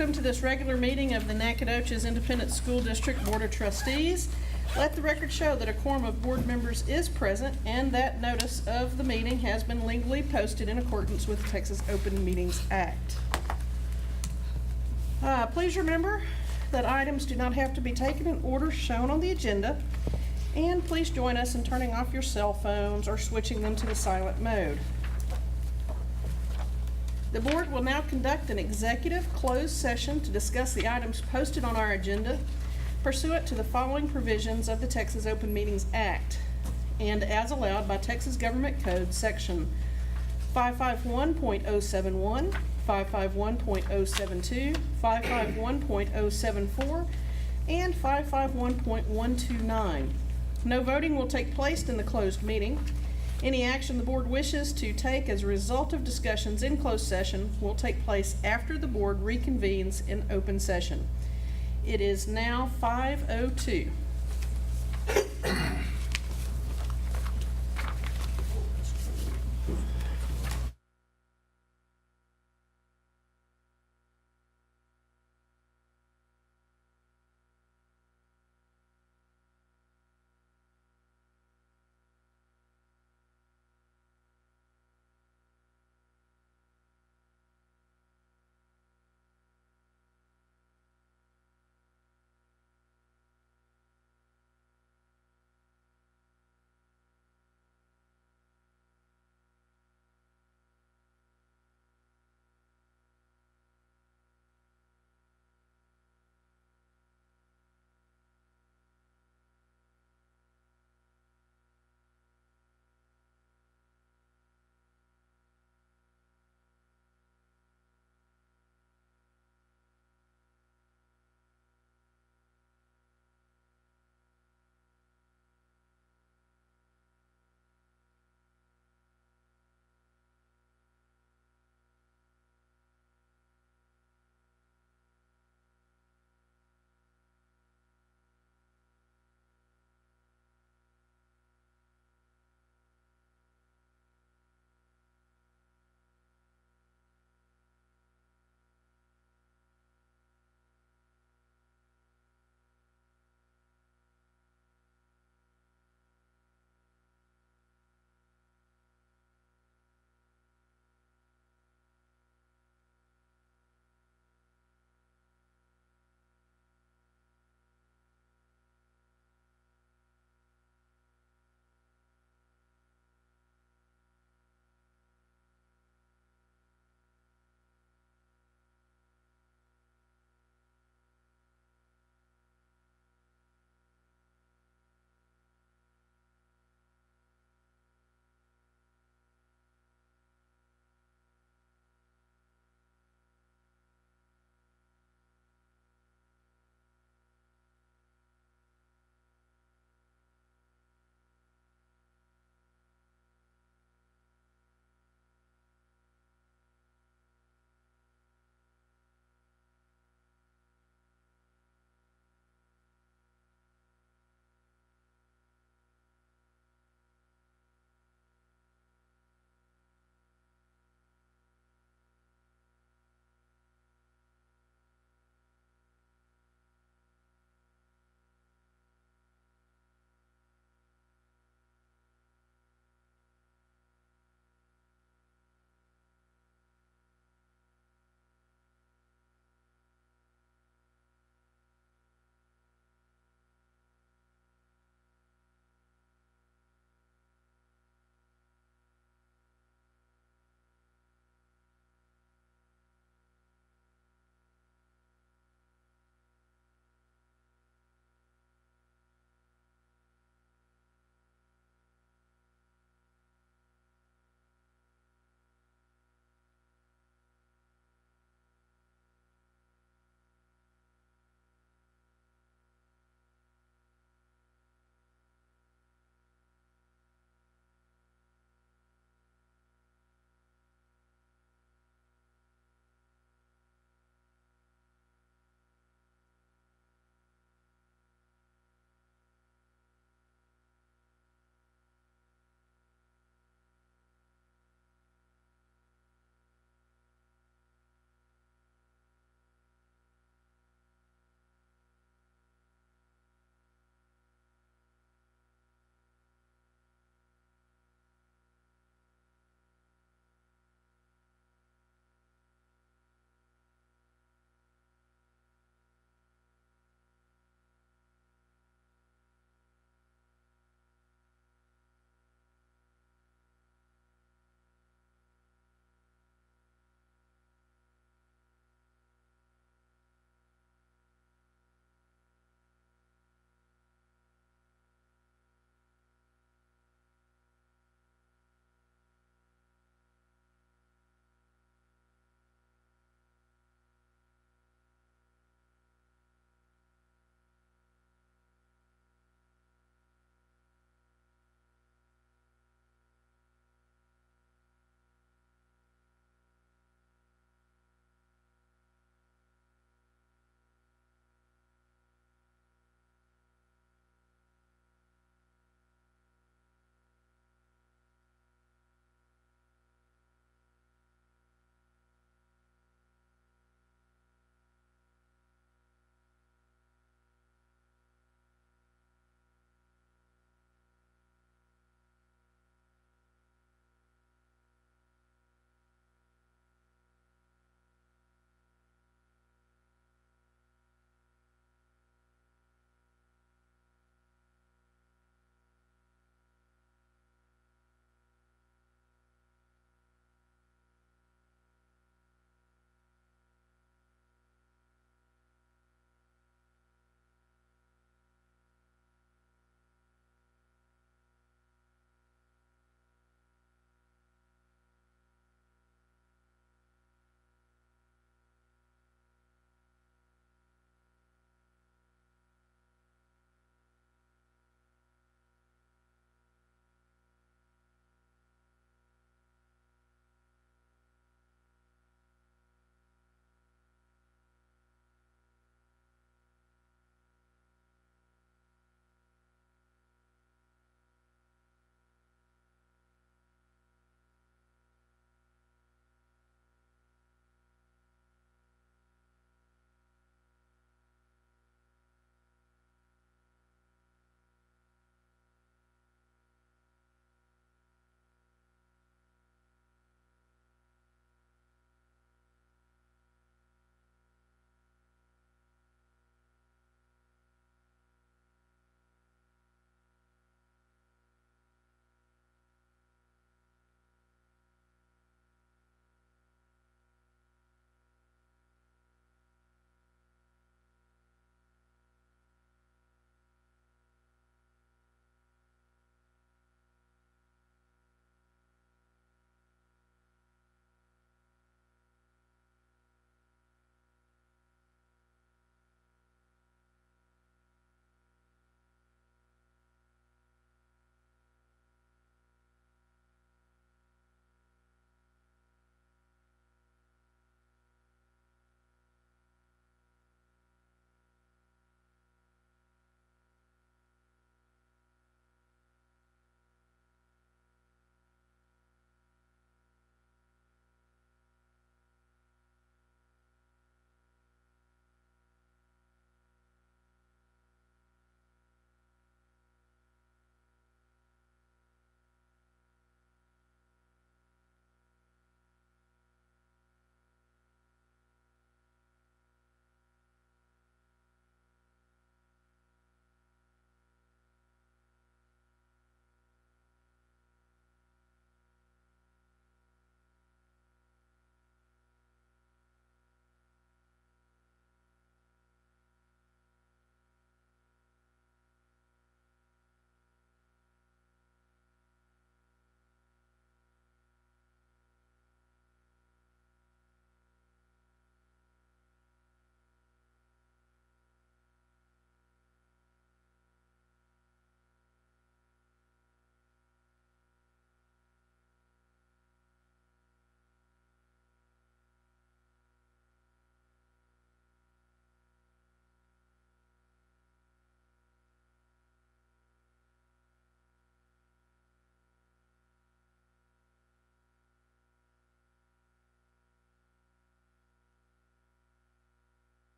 Welcome to this regular meeting of the Nacogdoches Independent School District Board of Trustees. Let the record show that a quorum of board members is present and that notice of the meeting has been legally posted in accordance with the Texas Open Meetings Act. Please remember that items do not have to be taken in order shown on the agenda, and please join us in turning off your cell phones or switching them to the silent mode. The board will now conduct an executive closed session to discuss the items posted on our agenda pursuant to the following provisions of the Texas Open Meetings Act and as allowed by Texas Government Code Section 551.071, 551.072, 551.074, and 551.129. No voting will take place in the closed meeting. Any action the board wishes to take as a result of discussions in closed session will take place after the board reconvenes in open session. It is now 5:02.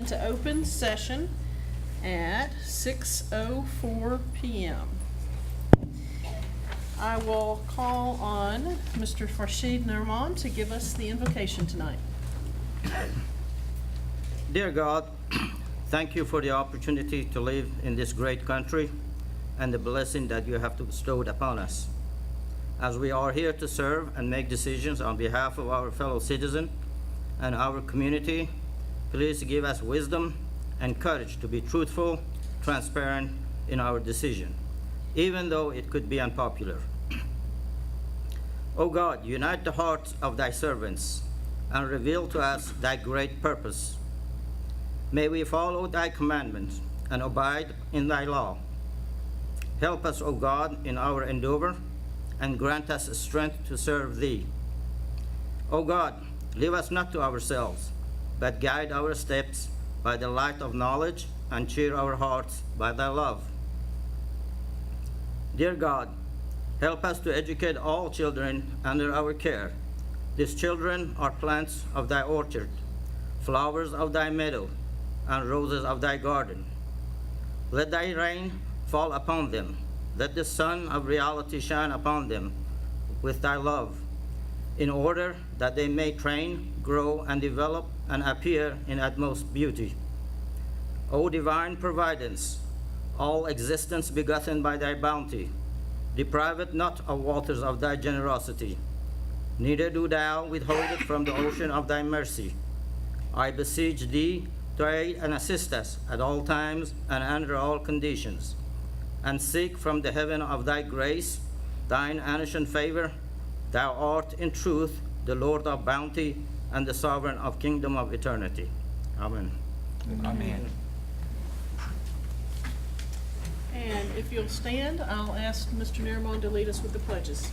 to open session at 6:04 p.m. I will call on Mr. Farshid Nurman to give us the invocation tonight. Dear God, thank you for the opportunity to live in this great country and the blessing that you have bestowed upon us. As we are here to serve and make decisions on behalf of our fellow citizens and our community, please give us wisdom and courage to be truthful, transparent in our decision, even though it could be unpopular. O God, unite the hearts of thy servants and reveal to us thy great purpose. May we follow thy commandments and abide in thy law. Help us, O God, in our endeavor and grant us strength to serve thee. O God, leave us not to ourselves, but guide our steps by the light of knowledge and cheer our hearts by thy love. Dear God, help us to educate all children under our care. These children are plants of thy orchard, flowers of thy meadow, and roses of thy garden. Let thy rain fall upon them. Let the sun of reality shine upon them with thy love, in order that they may train, grow, and develop and appear in utmost beauty. O divine providence, all existence begotten by thy bounty, deprive it not of waters of thy generosity, neither do thou withhold it from the ocean of thy mercy. I beseech thee to aid and assist us at all times and under all conditions, and seek from the heaven of thy grace thine ancient favor. Thou art in truth the Lord of bounty and the sovereign of kingdom of eternity. Amen. Amen. And if you'll stand, I'll ask Mr. Nurman to lead us with the pledges.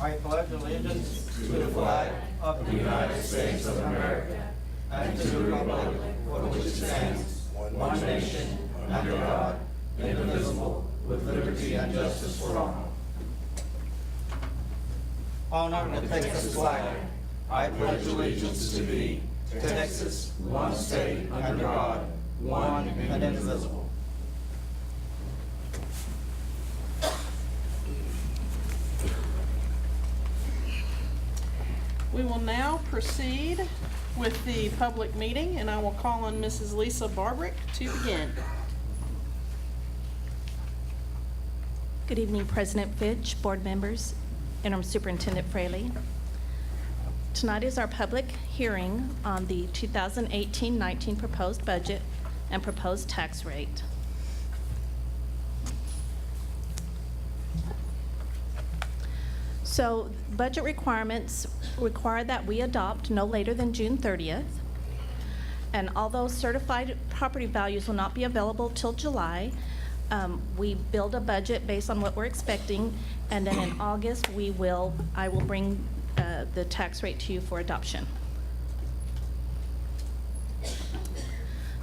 I pledge allegiance To the flag of the United States of America and to the republic for which it stands, one nation, under God, indivisible, with liberty and justice for all. honor the Texas flag. I pledge allegiance to thee, Texas, one state, under God, one and indivisible. We will now proceed with the public meeting, and I will call on Mrs. Lisa Barbrick to begin. Good evening, President Fitch, board members, Interim Superintendent Fraley. Tonight is our public hearing on the 2018-19 proposed budget and proposed tax rate. So budget requirements require that we adopt no later than June 30th. And although certified property values will not be available till July, we build a budget based on what we're expecting, and then in August I will bring the tax rate to you for adoption.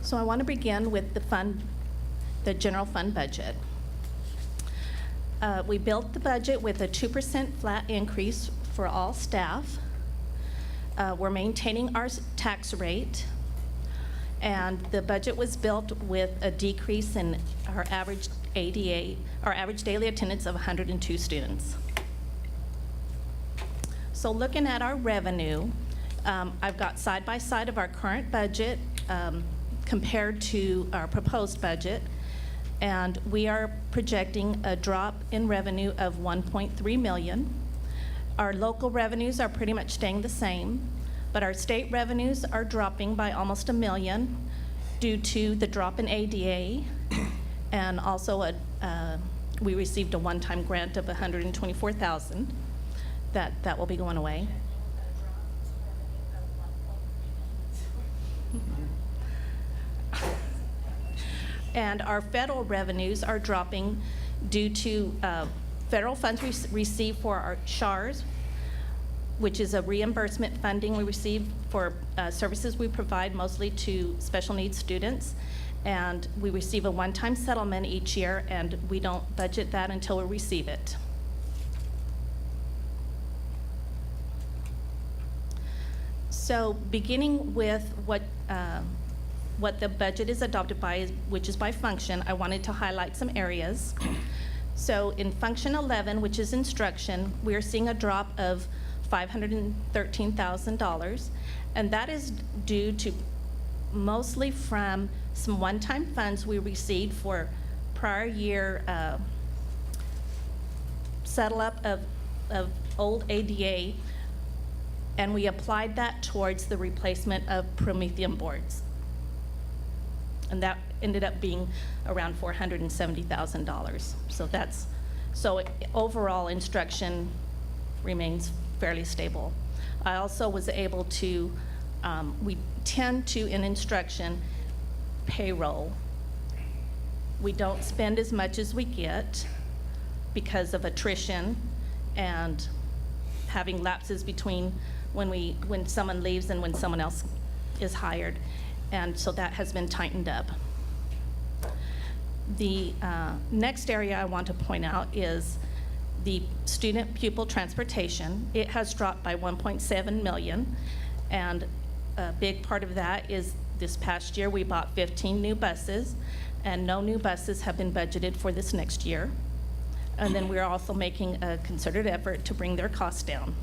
So I want to begin with the general fund budget. We built the budget with a 2% flat increase for all staff. We're maintaining our tax rate, and the budget was built with a decrease in our average ADA, our average daily attendance of 102 students. So looking at our revenue, I've got side by side of our current budget compared to our proposed budget, and we are projecting a drop in revenue of $1.3 million. Our local revenues are pretty much staying the same, but our state revenues are dropping by almost $1 million due to the drop in ADA, and also we received a one-time grant of $124,000 that will be going away. And our federal revenues are dropping due to federal funds received for our SHARs, which is a reimbursement funding we receive for services we provide mostly to special needs students. And we receive a one-time settlement each year, and we don't budget that until we receive it. So beginning with what the budget is adopted by, which is by function, I wanted to highlight some areas. So in function 11, which is instruction, we are seeing a drop of $513,000, and that is due to mostly from some one-time funds we received for prior year settle up of old ADA, and we applied that towards the replacement of Promethean boards. And that ended up being around $470,000. So overall instruction remains fairly stable. I also was able to, we tend to, in instruction, payroll. We don't spend as much as we get because of attrition and having lapses between when someone leaves and when someone else is hired. And so that has been tightened up. The next area I want to point out is the student pupil transportation. It has dropped by $1.7 million, and a big part of that is this past year we bought 15 new buses, and no new buses have been budgeted for this next year. And then we're also making a concerted effort to bring their costs down.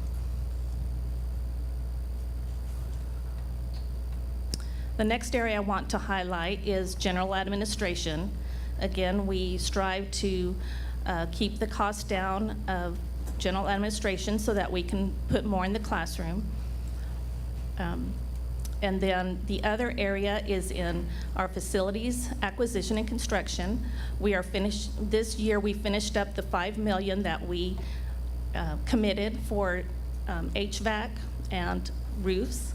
The next area I want to highlight is general administration. Again, we strive to keep the cost down of general administration so that we can put more in the classroom. And then the other area is in our facilities acquisition and construction. We are finished, this year we finished up the $5 million that we committed for HVAC and roofs.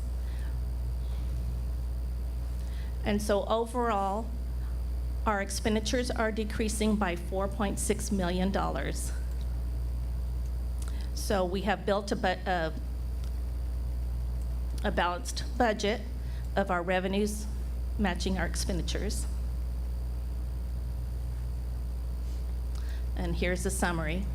And so overall, our expenditures are decreasing by $4.6 million. So we have built a balanced budget of our revenues matching our expenditures. And here's the summary.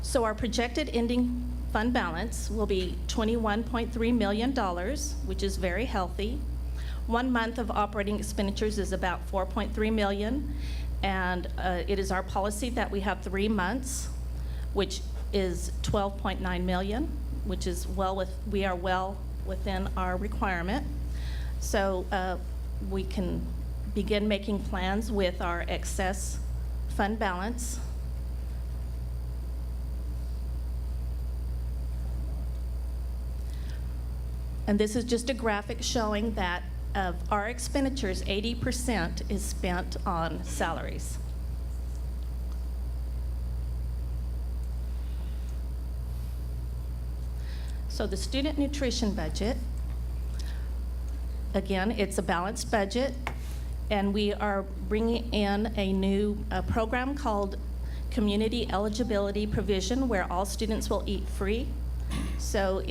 So our projected ending fund balance will be $21.3 million, which is very healthy. 1 month of operating expenditures is about $4.3 million, and it is our policy that we have 3 months, which is $12.9 million, which is we are well within our requirement. So we can begin making plans with our excess fund balance. And this is just a graphic showing that of our expenditures, 80% is spent on salaries. So the student nutrition budget, again, it's a balanced budget, and we are bringing in a new program called Community Eligibility Provision, where all students will eat free. So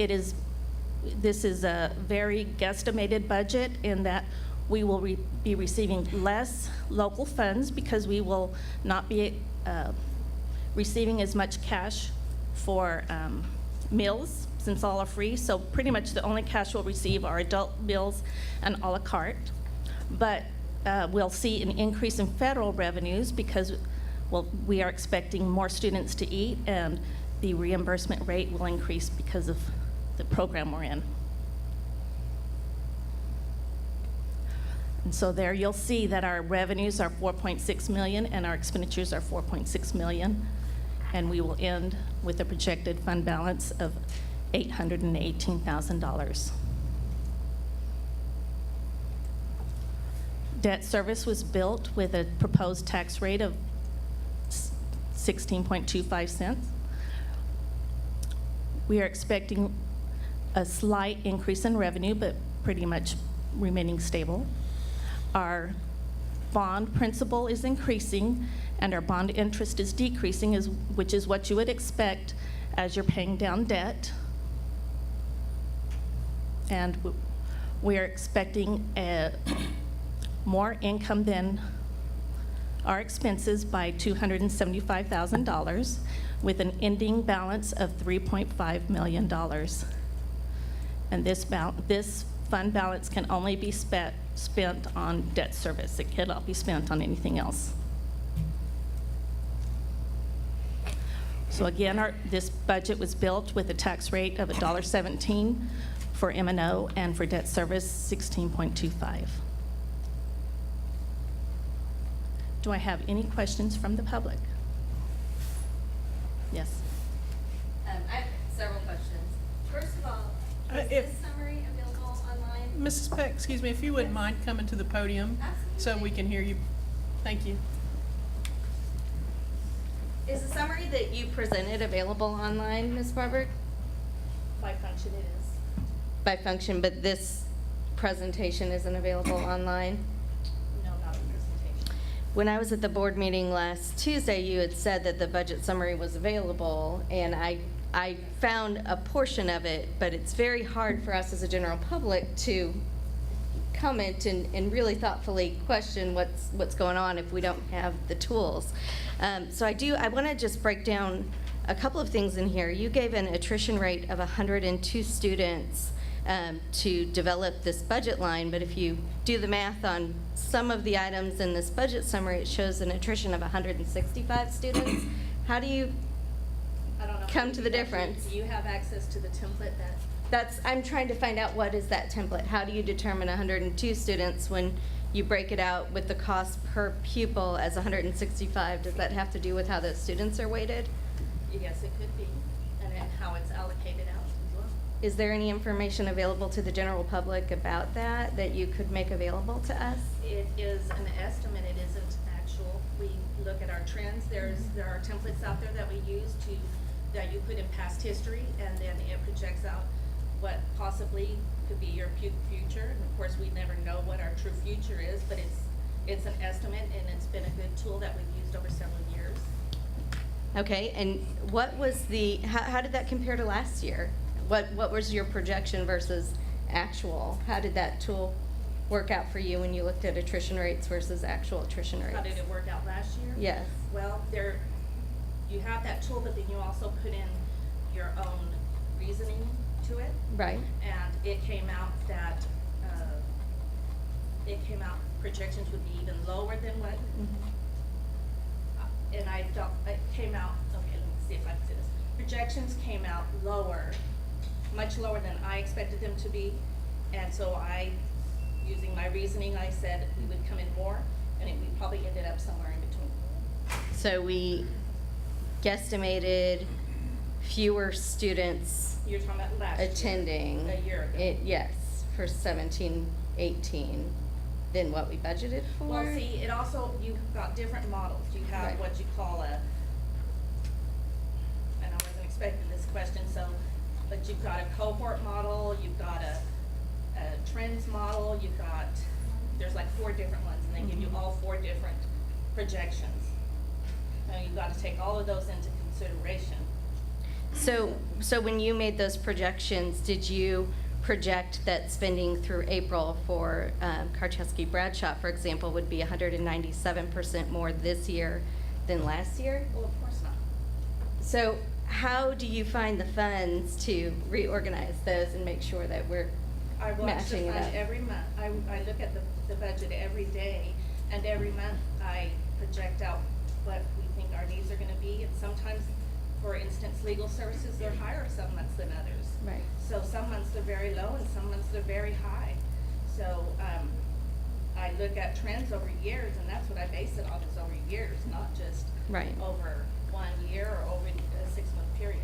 this is a very guesstimated budget in that we will be receiving less local funds because we will not be receiving as much cash for meals since all are free. So pretty much the only cash we'll receive are adult meals and a la carte. But we'll see an increase in federal revenues because, well, we are expecting more students to eat, and the reimbursement rate will increase because of the program we're in. And so there you'll see that our revenues are $4.6 million and our expenditures are $4.6 million, and we will end with a projected fund balance of $818,000. Debt service was built with a proposed tax rate of 16.25 cents. We are expecting a slight increase in revenue, but pretty much remaining stable. Our bond principal is increasing, and our bond interest is decreasing, which is what you would expect as you're paying down debt. And we are expecting more income than our expenses by $275,000 with an ending balance of $3.5 million. And this fund balance can only be spent on debt service. It cannot be spent on anything else. So again, this budget was built with a tax rate of $1.17 for M&O and for debt service, 16.25. Do I have any questions from the public? Yes. I have several questions. First of all, is if- this summary available online? Mrs. Peck, excuse me, if you wouldn't mind coming to the podium so we can hear you. Thank you. Is the summary that you presented available online, Ms. Barber? By function it is. By function, but this presentation isn't available online? No, not a presentation. When I was at the board meeting last Tuesday, you had said that the budget summary was available, and I found a portion of it, but it's very hard for us as a general public to comment and really thoughtfully question what's going on if we don't have the tools. So I want to just break down a couple of things in here. You gave an attrition rate of 102 students to develop this budget line, but if you do the math on some of the items in this budget summary, it shows an attrition of 165 students. How do you I don't know. come to the difference? Do you have access to the template I'm trying to find out, what is that template? How do you determine 102 students when you break it out with the cost per pupil as 165? Does that have to do with how those students are weighted? Yes, it could be, and then how it's allocated out as well. Is there any information available to the general public about that you could make available to us? It is an estimate, it isn't actual. We look at our trends. There are templates out there that we use that you put in past history, and then it projects out what possibly could be your future. And of course, we never know what our true future is, but it's an estimate, and it's been a good tool that we've used over several years. Okay, and what was how did that compare to last year? What was your projection versus actual? How did that tool work out for you when you looked at attrition rates versus actual attrition rates? How did it work out last year? Yes. Well, you have that tool, but then you also put in your own reasoning to it. Right. And it came out that, projections would be even lower than what, and I felt, it came out, okay, let me see if I can see this. Projections came out lower, much lower than I expected them to be, and so using my reasoning, I said we would come in more, and we probably ended up somewhere in between. So we guesstimated fewer students You're talking about last year. attending. A year ago. Yes, for 17-18 than what we budgeted for. Well, see, it also, you've got different models. You have Right. what you call and I wasn't expecting this question, but you've got a cohort model, you've got a trends model, there's like 4 different ones, and they give you all 4 different projections. So you've got to take all of those into consideration. So when you made those projections, did you project that spending through April for Karczewski-Bradshaw, for example, would be 197% more this year than last year? Well, of course not. So how do you find the funds to reorganize those and make sure that we're I watch the matching it fund up? every month. I look at the budget every day, and every month I project out what we think our needs are gonna be, and sometimes, for instance, legal services, they're higher some months than others. Right. So some months they're very low, and some months they're very high. So, I look at trends over years, and that's what I base it on, is over years, not just Right. over 1 year or over a 6-month period.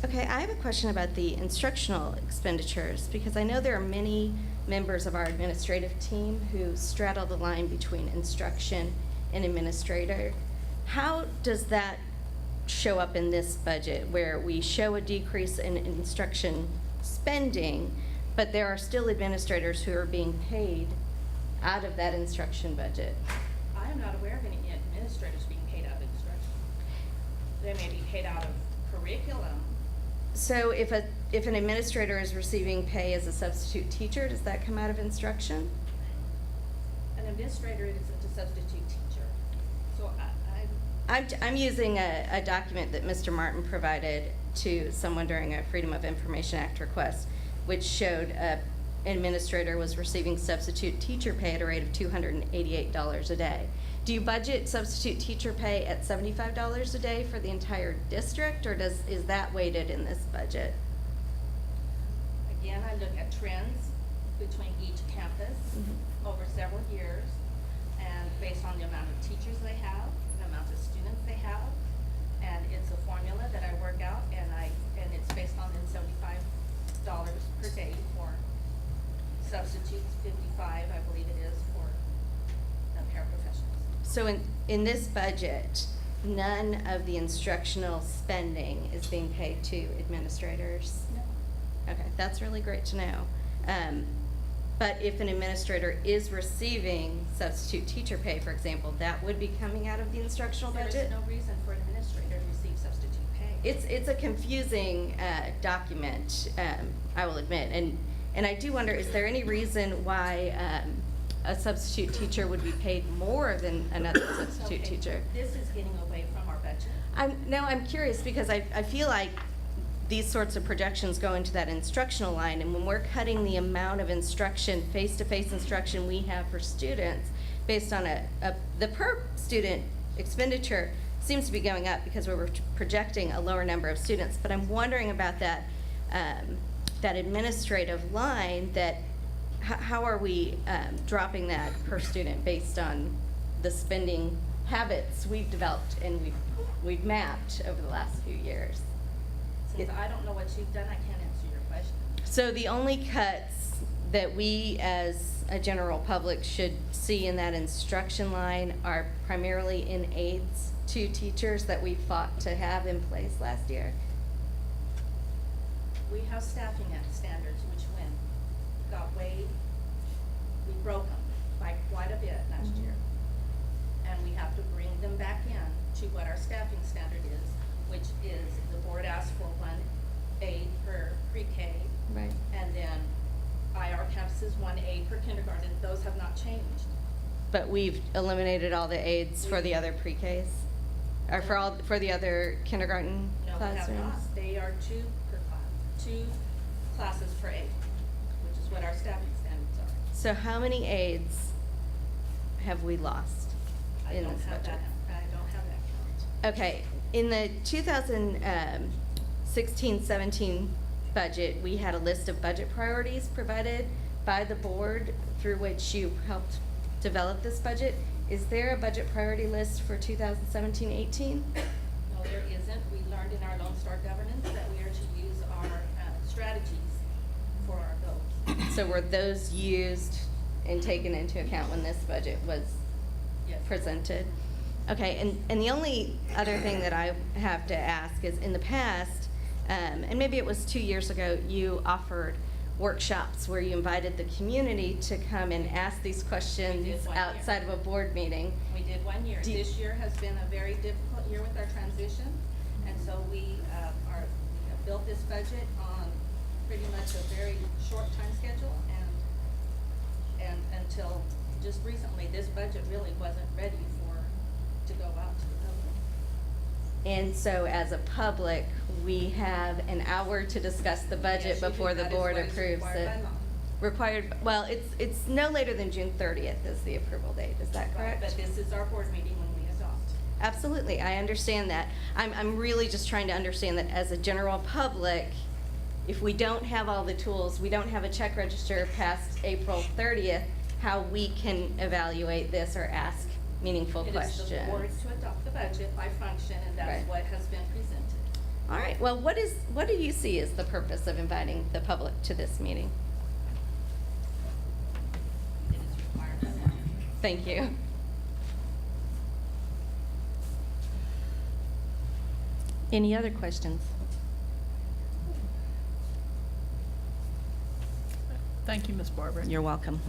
Okay, I have a question about the instructional expenditures, because I know there are many members of our administrative team who straddle the line between instruction and administrator. How does that show up in this budget, where we show a decrease in instruction spending, but there are still administrators who are being paid out of that instruction budget? I am not aware of any administrators being paid out of instruction. They may be paid out of curriculum. So if an administrator is receiving pay as a substitute teacher, does that come out of instruction? An administrator isn't a substitute teacher. So I'm using a document that Mr. Martin provided to someone during a Freedom of Information Act request, which showed an administrator was receiving substitute teacher pay at a rate of $288 a day. Do you budget substitute teacher pay at $75 a day for the entire district, or is that weighted in this budget? Again, I look at trends between each campus over several years, and based on the amount of teachers they have, the amount of students they have, and it's a formula that I work out, and it's based on then $75 per day for substitutes, 55, I believe it is, for the paraprofessionals. So in this budget, none of the instructional spending is being paid to administrators? No. Okay, that's really great to know. But if an administrator is receiving substitute teacher pay, for example, that would be coming out of the instructional There budget? is no reason for an administrator to receive substitute pay. It's a confusing document, I will admit. And I do wonder, is there any reason why a substitute teacher would be paid more than another substitute Okay, teacher? This is getting away from our budget. I'm curious because I feel like these sorts of projections go into that instructional line, and when we're cutting the amount of instruction, face-to-face instruction we have for students based on the per student expenditure seems to be going up because we're projecting a lower number of students. But I'm wondering about that administrative line, how are we dropping that per student based on the spending habits we've developed and we've mapped over the last few years? Since I don't know what you've done, I can't answer your question. So the only cuts that we as a general public should see in that instruction line are primarily in aids to teachers that we fought to have in place last year. We have staffing standards which got way, we broke them by quite a bit last year. And we have to bring them back in to what our staffing standard is, which is the board asked for 1 aide per pre-K. Right. And then IR campuses, 1 aide per kindergarten. Those have not changed. But we've eliminated all the aides for the other pre-Ks? Or for the other kindergarten No, we classrooms? have not. They are 2 per class, 2 classes per aide, which is what our staffing standards are. So how many aides have we lost I in don't this have budget? that. I don't have that count. Okay, in the 2016-17 budget, we had a list of budget priorities provided by the board through which you helped develop this budget. Is there a budget priority list for 2017-18? No, there isn't. We learned in our Lone Star governance that we are to use our strategies for our goals. So were those used and taken into account when this budget was Yes. presented? Okay, and the only other thing that I have to ask is, in the past, and maybe it was 2 years ago, you offered workshops where you invited the community to come and ask these questions We did 1 year. outside of a board meeting. We did 1 year. Do you- This year has been a very difficult year with our transition, and so we have built this budget on pretty much a very short time schedule, and until just recently, this budget really wasn't ready to go out to the public. And so as a public, we have an hour to discuss the budget Yes, you do. before the That is board what is approves required it. by law. Required, well, it's no later than June 30th is the approval date, is that Right, correct? but this is our board meeting when we adopt. Absolutely, I understand that. I'm really just trying to understand that as a general public, if we don't have all the tools, we don't have a check register past April 30th, how we can evaluate this or ask meaningful questions. It is the board to adopt the budget by function, and Right. that's what has been presented. All right, well, what do you see as the purpose of inviting the public to this meeting? It is required by law. Thank you. Any other questions? Thank you, Ms. Barber. You're welcome.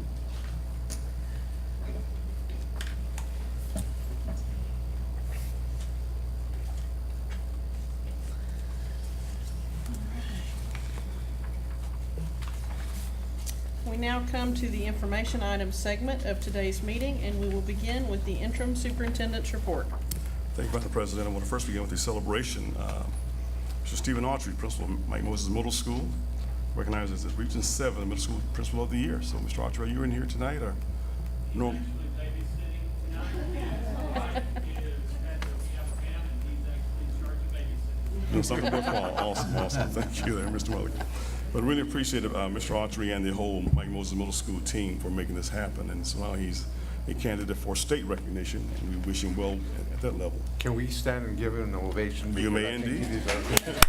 We now come to the information items segment of today's meeting, and we will begin with the interim superintendent's report. Thank you, Madam President. I want to first begin with the celebration. Mr. Stephen Autry, principal of Mike Moses Middle School, recognized as the Region 7 Middle School Principal of the Year. So, Mr. Autry, are you in here tonight, or no? Actually babysitting tonight. His wife is at the Alabama, and he's actually in charge of babysitting. No, something worthwhile. Awesome. Thank you there, Mr. Wellick. But really appreciate Mr. Autry and the whole Mike Moses Middle School team for making this happen. And so now he's a candidate for state recognition, and we wish him well at that level. Can we stand and give him an ovation? You may Because I think indeed. he deserves it.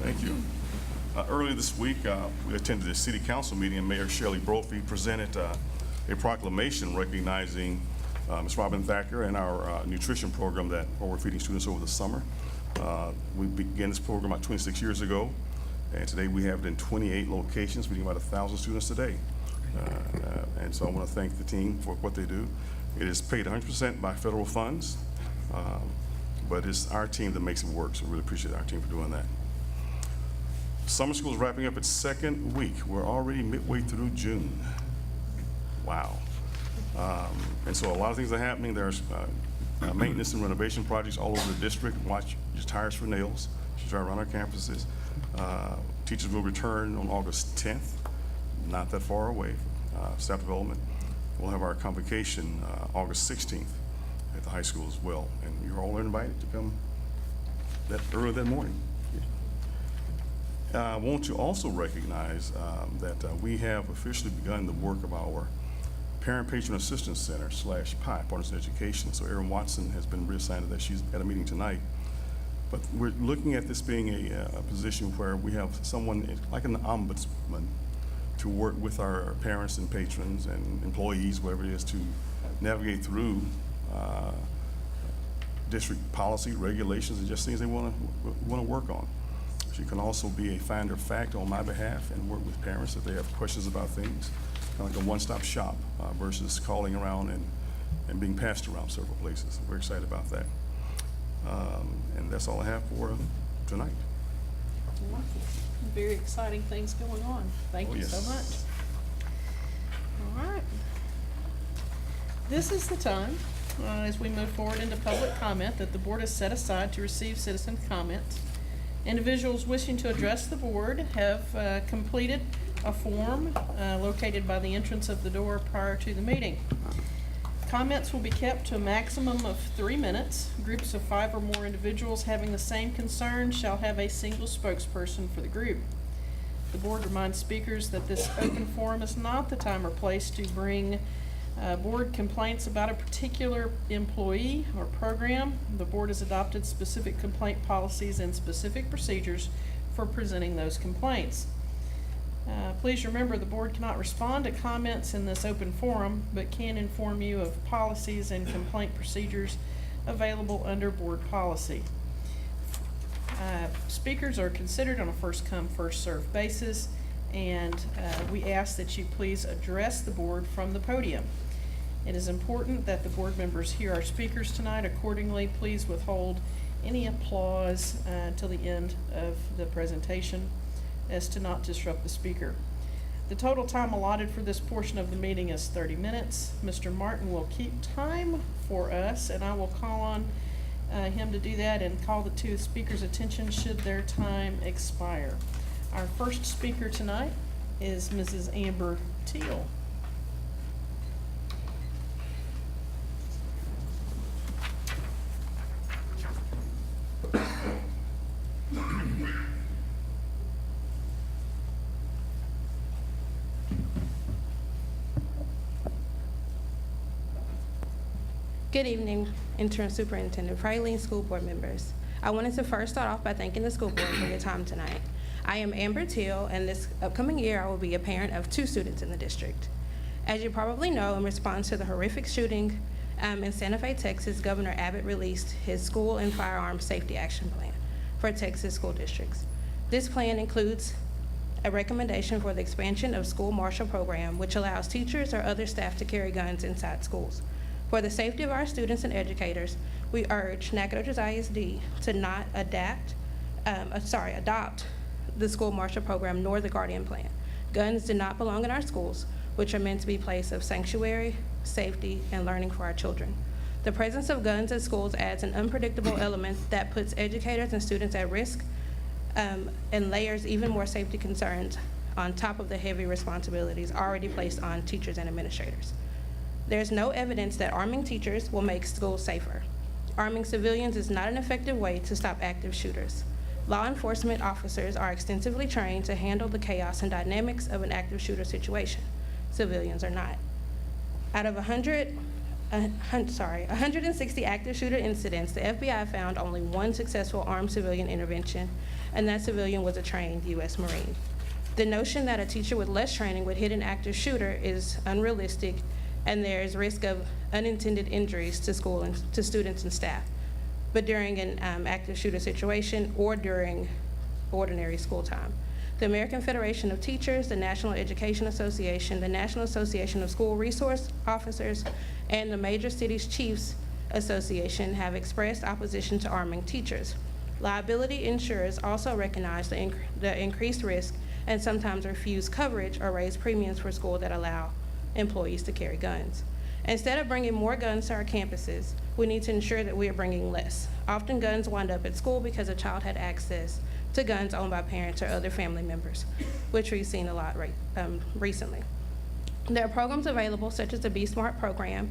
Thank you. Earlier this week, we attended a city council meeting, and Mayor Shelley Brophy presented a proclamation recognizing Ms. Robin Thacker and our nutrition program that we're feeding students over the summer. We began this program about 26 years ago, and today we have it in 28 locations, feeding about 1,000 students today. And so I want to thank the team for what they do. It is paid 100% by federal funds, but it's our team that makes it work, so I really appreciate our team for doing that. Summer school is wrapping up its second week. We're already midway through June. Wow. And so a lot of things are happening. There's maintenance and renovation projects all over the district. Watch your tires for nails. Should drive around our campuses. Teachers will return on August 10th, not that far away, staff development. We'll have our convocation August 16th at the high school as well. And you're all invited to come that early that morning. I want to also recognize that we have officially begun the work of our Parent Patron Assistance Center / PI, Partners in Education. So Erin Watson has been reassigned to that. She's at a meeting tonight. But we're looking at this being a position where we have someone like an ombudsman to work with our parents and patrons and employees, whatever it is, to navigate through district policy, regulations, and just things they want to work on. She can also be a finder of fact on my behalf and work with parents if they have questions about things, kind of like a one-stop shop versus calling around and being passed around several places. We're excited about that. And that's all I have for tonight. Wonderful. Very exciting things going on. Thank you so much. All right. This is the time, as we move forward into public comment, that the board has set aside to receive citizen comments. Individuals wishing to address the board have completed a form located by the entrance of the door prior to the meeting. Comments will be kept to a maximum of 3 minutes. Groups of 5 or more individuals having the same concern shall have a single spokesperson for the group. The board reminds speakers that this open forum is not the time or place to bring board complaints about a particular employee or program. The board has adopted specific complaint policies and specific procedures for presenting those complaints. Please remember, the board cannot respond to comments in this open forum, but can inform you of policies and complaint procedures available under board policy. Speakers are considered on a first-come, first-served basis, and we ask that you please address the board from the podium. It is important that the board members hear our speakers tonight. Accordingly, please withhold any applause till the end of the presentation, as to not disrupt the speaker. The total time allotted for this portion of the meeting is 30 minutes. Mr. Martin will keep time for us, and I will call on him to do that and call to the speaker's attention should their time expire. Our first speaker tonight is Mrs. Amber Teal. Good evening, Interim Superintendent Fraley, school board members. I wanted to first start off by thanking the school board for your time tonight. I am Amber Teal, and this upcoming year I will be a parent of 2 students in the district. As you probably know, in response to the horrific shooting in Santa Fe, Texas, Governor Abbott released his School and Firearms Safety Action Plan for Texas school districts. This plan includes a recommendation for the expansion of school marshal program, which allows teachers or other staff to carry guns inside schools. For the safety of our students and educators, we urge Nacogdoches ISD to not adopt the school marshal program nor the guardian plan. Guns do not belong in our schools, which are meant to be places of sanctuary, safety, and learning for our children. The presence of guns at schools adds an unpredictable element that puts educators and students at risk and layers even more safety concerns on top of the heavy responsibilities already placed on teachers and administrators. There's no evidence that arming teachers will make schools safer. Arming civilians is not an effective way to stop active shooters. Law enforcement officers are extensively trained to handle the chaos and dynamics of an active shooter situation. Civilians are not. Out of 160 active shooter incidents, the FBI found only one successful armed civilian intervention, and that civilian was a trained U.S. Marine. The notion that a teacher with less training would hit an active shooter is unrealistic, and there is risk of unintended injuries to school and to students and staff. But during an active shooter situation or during ordinary school time. The American Federation of Teachers, the National Education Association, the National Association of School Resource Officers, and the Major Cities Chiefs Association have expressed opposition to arming teachers. Liability insurers also recognize the increased risk and sometimes refuse coverage or raise premiums for schools that allow employees to carry guns. Instead of bringing more guns to our campuses, we need to ensure that we are bringing less. Often guns wind up at school because a child had access to guns owned by parents or other family members, which we've seen a lot recently. There are programs available such as the Be Smart program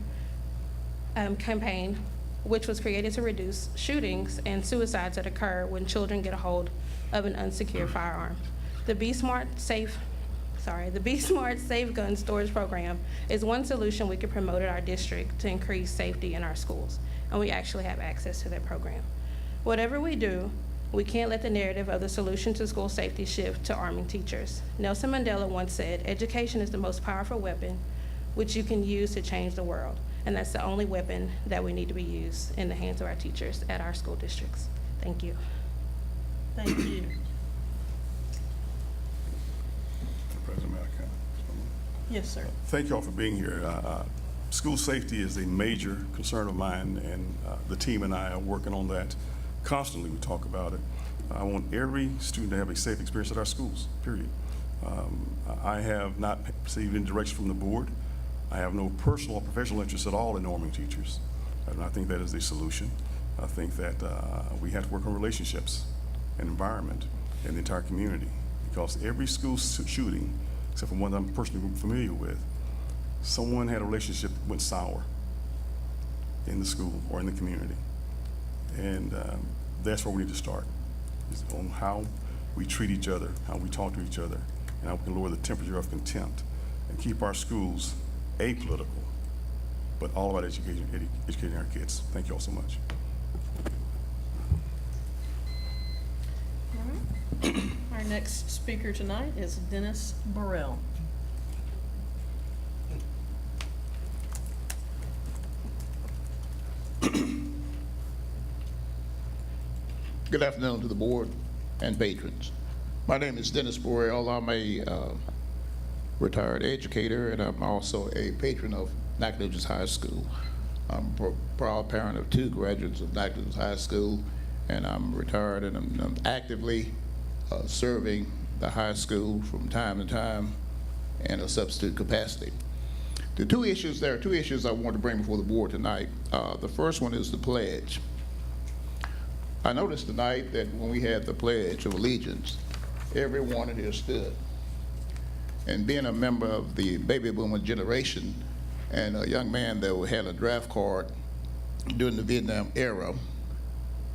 campaign, which was created to reduce shootings and suicides that occur when children get a hold of an unsecured firearm. The Be Smart Safe Gun Storage Program is one solution we could promote at our district to increase safety in our schools, and we actually have access to that program. Whatever we do, we can't let the narrative of the solution to school safety shift to arming teachers. Nelson Mandela once said, "Education is the most powerful weapon which you can use to change the world," and that's the only weapon that we need to be used in the hands of our teachers at our school districts. Thank you. Thank you. President Malachi. Yes, sir. Thank you all for being here. School safety is a major concern of mine, and the team and I are working on that constantly. We talk about it. I want every student to have a safe experience at our schools, period. I have not received any direction from the board. I have no personal or professional interest at all in arming teachers. And I think that is the solution. I think that we have to work on relationships and environment in the entire community, because every school shooting, except for one that I'm personally familiar with, someone had a relationship that went sour in the school or in the community. And that's where we need to start, is on how we treat each other, how we talk to each other, and how we can lower the temperature of contempt and keep our schools apolitical, but all about educating our kids. Thank you all so much. All right. Our next speaker tonight is Dennis Burrell. Good afternoon to the board and patrons. My name is Dennis Burrell. I'm a retired educator, and I'm also a patron of Nacogdoches High School. I'm a proud parent of 2 graduates of Nacogdoches High School, and I'm retired, and I'm actively serving the high school from time to time in a substitute capacity. There are two issues I want to bring before the board tonight. The first one is the pledge. I noticed tonight that when we had the Pledge of Allegiance, everyone in here stood. And being a member of the baby boomer generation and a young man that had a draft card during the Vietnam era,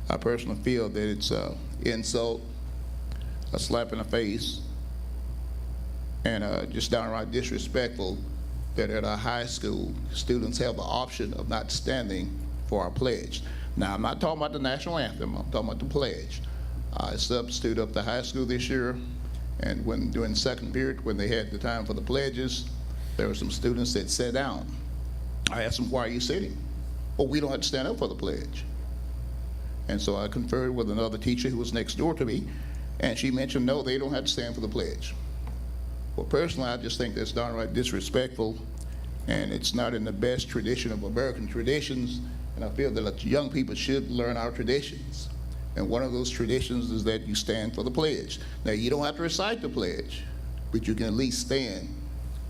I personally feel that it's an insult, a slap in the face, and just downright disrespectful that at our high school, students have the option of not standing for our pledge. Now, I'm not talking about the national anthem, I'm talking about the pledge. I substituted up the high school this year, and when during second period, when they had the time for the pledges, there were some students that sat down. I asked them, "Why are you sitting?" "Oh, we don't have to stand up for the pledge." And so I conferred with another teacher who was next door to me, and she mentioned, no, they don't have to stand for the pledge. Well, personally, I just think that's downright disrespectful, and it's not in the best tradition of American traditions And I feel that young people should learn our traditions. And one of those traditions is that you stand for the pledge. Now, you don't have to recite the pledge, but you can at least stand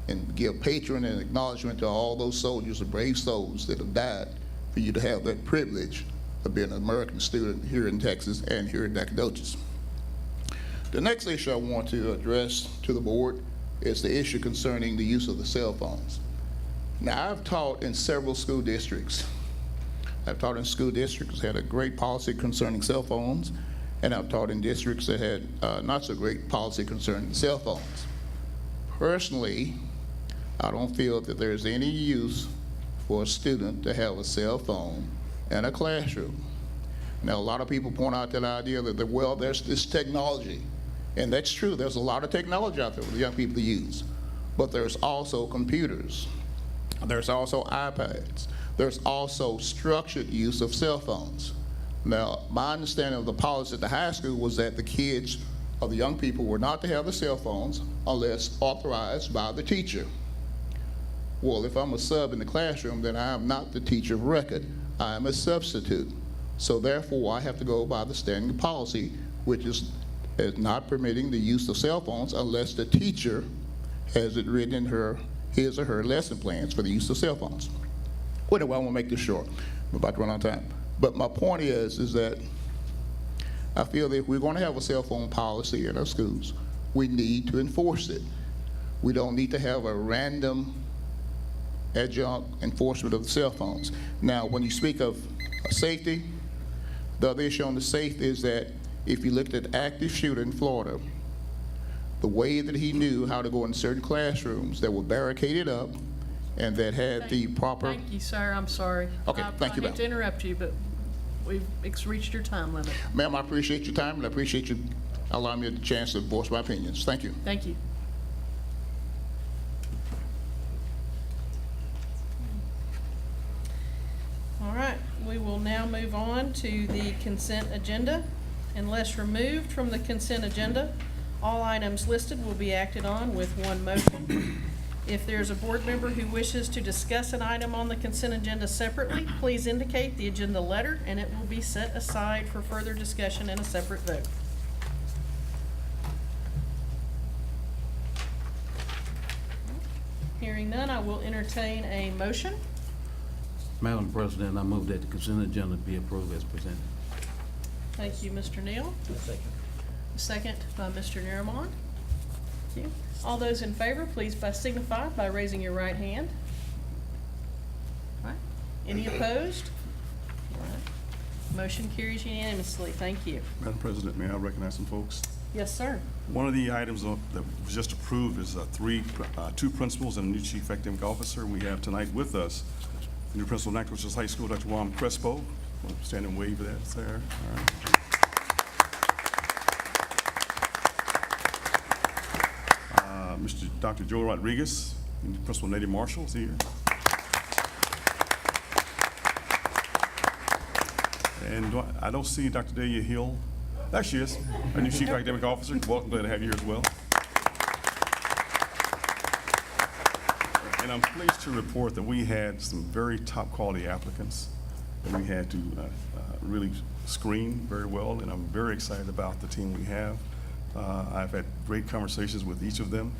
and give patron and acknowledgement to all those soldiers and brave souls that have died for you to have that privilege of being an American student here in Texas and here in Nacogdoches. The next issue I want to address to the board is the issue concerning the use of the cell phones. Now, I've taught in several school districts. I've taught in school districts that had a great policy concerning cell phones, and I've taught in districts that had not so great policy concerning cell phones. Personally, I don't feel that there's any use for a student to have a cell phone in a classroom. Now, a lot of people point out that idea that, well, there's this technology, and that's true. There's a lot of technology out there for the young people to use, but there's also computers. There's also iPads. There's also structured use of cell phones. Now, my understanding of the policy at the high school was that the kids or the young people were not to have the cell phones unless authorized by the teacher. Well, if I'm a sub in the classroom, then I am not the teacher of record. I am a substitute. So therefore, I have to go by the standing policy, which is not permitting the use of cell phones unless the teacher has it written in his or her lesson plans for the use of cell phones. Well, anyway, I want to make this short. I'm about to run out of time. But my point is that I feel that if we're going to have a cell phone policy in our schools, we need to enforce it. We don't need to have a random adjunct enforcement of the cell phones. Now, when you speak of safety, the other issue on the safety is that if you looked at the active shooter in Florida, the way that he knew how to go in certain classrooms that were barricaded up and that had the proper... Thank you, sir. I'm sorry. Okay, thank you, I hate to ma'am. interrupt you, but we've reached your time limit. Ma'am, I appreciate your time, and I appreciate you allowing me the chance to voice my opinions. Thank you. Thank you. All right, we will now move on to the consent agenda. Unless removed from the consent agenda, all items listed will be acted on with one motion. If there's a board member who wishes to discuss an item on the consent agenda separately, please indicate the agenda letter, and it will be set aside for further discussion and a separate vote. Hearing none, I will entertain a motion. Madam President, I move that the consent agenda be approved as presented. Thank you, Mr. Neal. Second by Mr. Naramon. Thank you. All those in favor, please signify by raising your right hand. All right. Any opposed? All right. Motion carries unanimously. Thank you. Madam President, may I recognize some folks? Yes, sir. One of the items that was just approved is two principals and a new chief academic officer. We have tonight with us the new principal of Nacogdoches High School, Dr. Juan Crespo. Stand and wave for that, sir. All right. Dr. Joe Rodriguez, Principal Native Marshall is here. And I don't see Dr. Delia Hill. There she is, our new Chief Academic Officer. Welcome, glad to have you here as well. And I'm pleased to report that we had some very top quality applicants that we had to really screen very well, and I'm very excited about the team we have. I've had great conversations with each of them.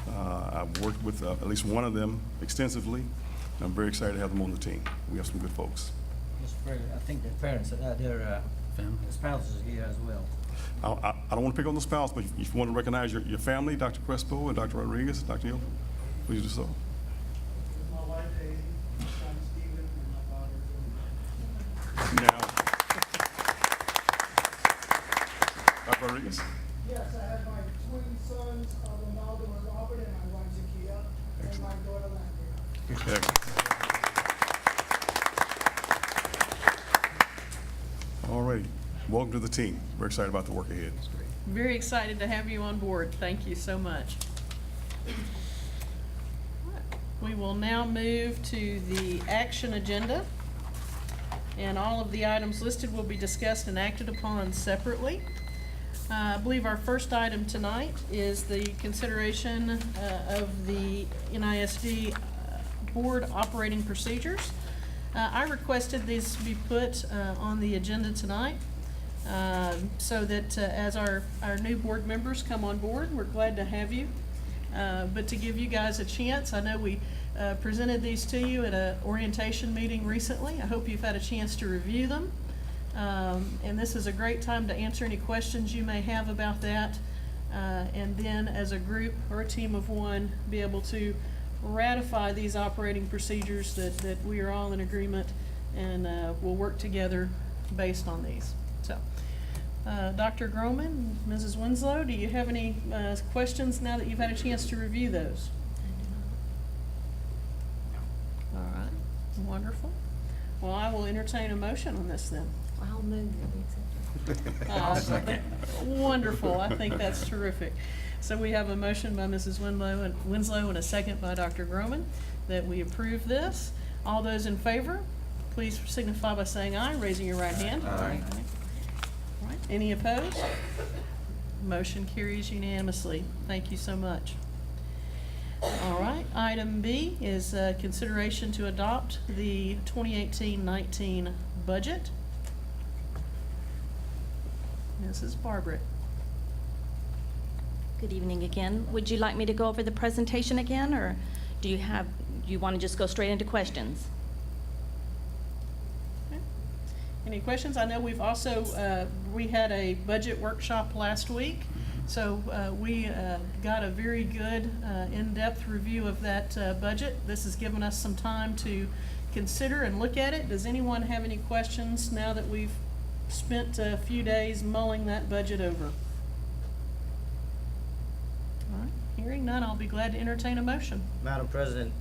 I've worked with at least one of them extensively, and I'm very excited to have them on the team. We have some good folks. I think their parents, their spouses are here as well. I don't want to pick on the spouse, but if you want to recognize your family, Dr. Crespo and Dr. Rodriguez, Dr. Hill, please do so. My wife Daisy, my son Stephen, and my daughter Now, Dr. Rodriguez. Yes, I have my twin sons, Ronaldo and Robert, and my wife Zakia, and my daughter Landria. Excellent. All right, welcome to the team. We're excited about the work ahead. Very excited to have you on board. Thank you so much. We will now move to the action agenda. And all of the items listed will be discussed and acted upon separately. I believe our first item tonight is the consideration of the NISD board operating procedures. I requested these be put on the agenda tonight so that as our new board members come on board, we're glad to have you. But to give you guys a chance, I know we presented these to you at an orientation meeting recently. I hope you've had a chance to review them. And this is a great time to answer any questions you may have about that. And then as a group or a team of one, be able to ratify these operating procedures that we are all in agreement, and we'll work together based on these. So, Dr. Groman, Mrs. Winslow, do you have any questions now that you've had a chance to review those? All right, wonderful. Well, I will entertain a motion on this then. I'll move it. Wonderful, I think that's terrific. So we have a motion by Mrs. Winslow and a second by Dr. Groman that we approve this. All those in favor, please signify by saying aye, raising your right hand. Aye. All right, any opposed? Motion carries unanimously. Thank you so much. All right, item B is consideration to adopt the 2018-19 budget. Mrs. Barbrett. Good evening again. Would you like me to go over the presentation again, or do you want to just go straight into questions? Okay. Any questions? I know we've also, we had a budget workshop last week, so we got a very good in-depth review of that budget. This has given us some time to consider and look at it. Does anyone have any questions now that we've spent a few days mulling that budget over? All right, hearing none, I'll be glad to entertain a motion. Madam President,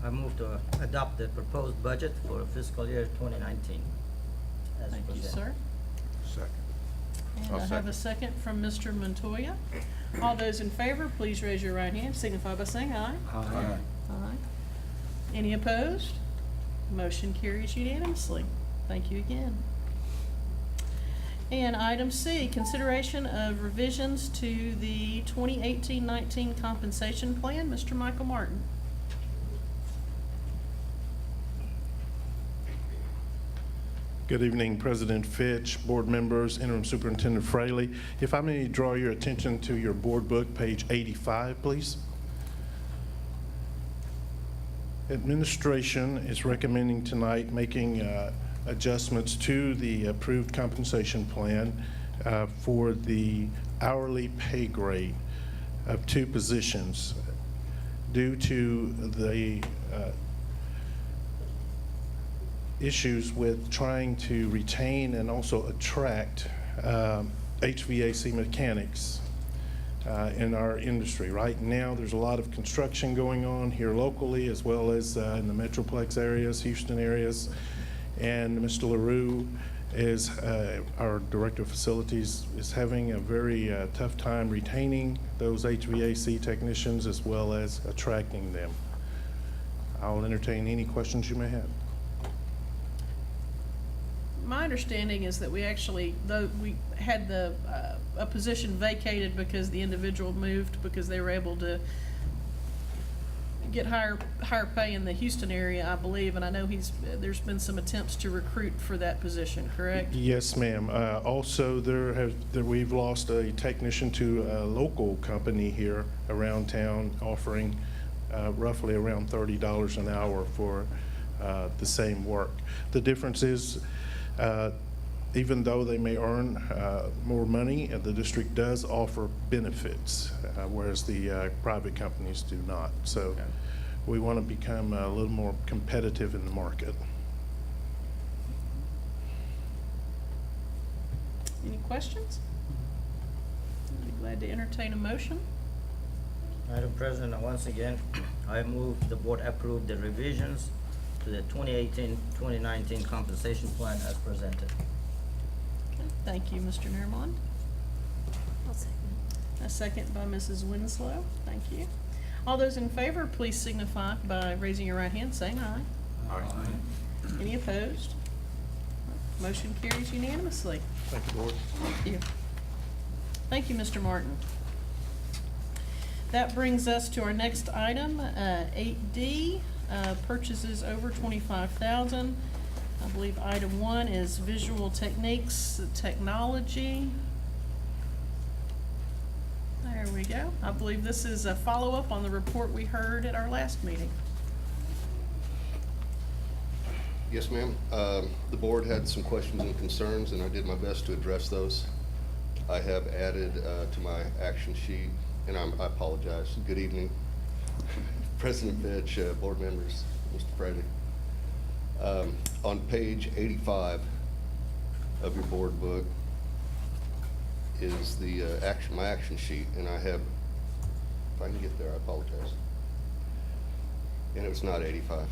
I move to adopt the proposed budget for fiscal year 2019. as Thank you, presented. sir. Second. And I'll I have a second from Mr. Montoya. All those in favor, please raise your right hand, signify by saying aye. Aye. Aye. Any opposed? Motion carries unanimously. Thank you again. And item C, consideration of revisions to the 2018-19 compensation plan. Mr. Michael Martin. Good evening, President Fitch, board members, Interim Superintendent Fraley. If I may draw your attention to your board book, page 85, please. Administration is recommending tonight making adjustments to the approved compensation plan for the hourly pay grade of 2 positions due to the issues with trying to retain and also attract HVAC mechanics in our industry. Right now, there's a lot of construction going on here locally as well as in the Metroplex areas, Houston areas. And Mr. LaRue is, our Director of Facilities, is having a very tough time retaining those HVAC technicians as well as attracting them. I'll entertain any questions you may have. My understanding is that we actually, though we had the a position vacated because the individual moved because they were able to get higher pay in the Houston area, I believe, and I know there's been some attempts to recruit for that position, correct? Yes, ma'am. Also, we've lost a technician to a local company here around town offering roughly around $30 an hour for the same work. The difference is, even though they may earn more money, the district does offer benefits, whereas the private companies do not. So okay. We want to become a little more competitive in the market. Any questions? I'd be glad to entertain a motion. Madam President, once again, I move the board approve the revisions to the 2018-2019 compensation plan as presented. Okay, thank you, Mr. Nermond. I'll second. A second by Mrs. Winslow. Thank you. All those in favor, please signify by raising your right hand, saying aye. Aye. Any opposed? Motion carries unanimously. Thank you, Board. Thank you. Thank you, Mr. Martin. That brings us to our next item, 8D, purchases over $25,000. I believe item 1 is visual techniques, technology. There we go. I believe this is a follow-up on the report we heard at our last meeting. Yes, ma'am. The board had some questions and concerns, and I did my best to address those. I have added to my action sheet, and I apologize. Good evening, President Bitch, board members, Mr. Fraley. On page 85 of your board book is the my action sheet, and I have, if I can get there, I apologize. And it was not 85.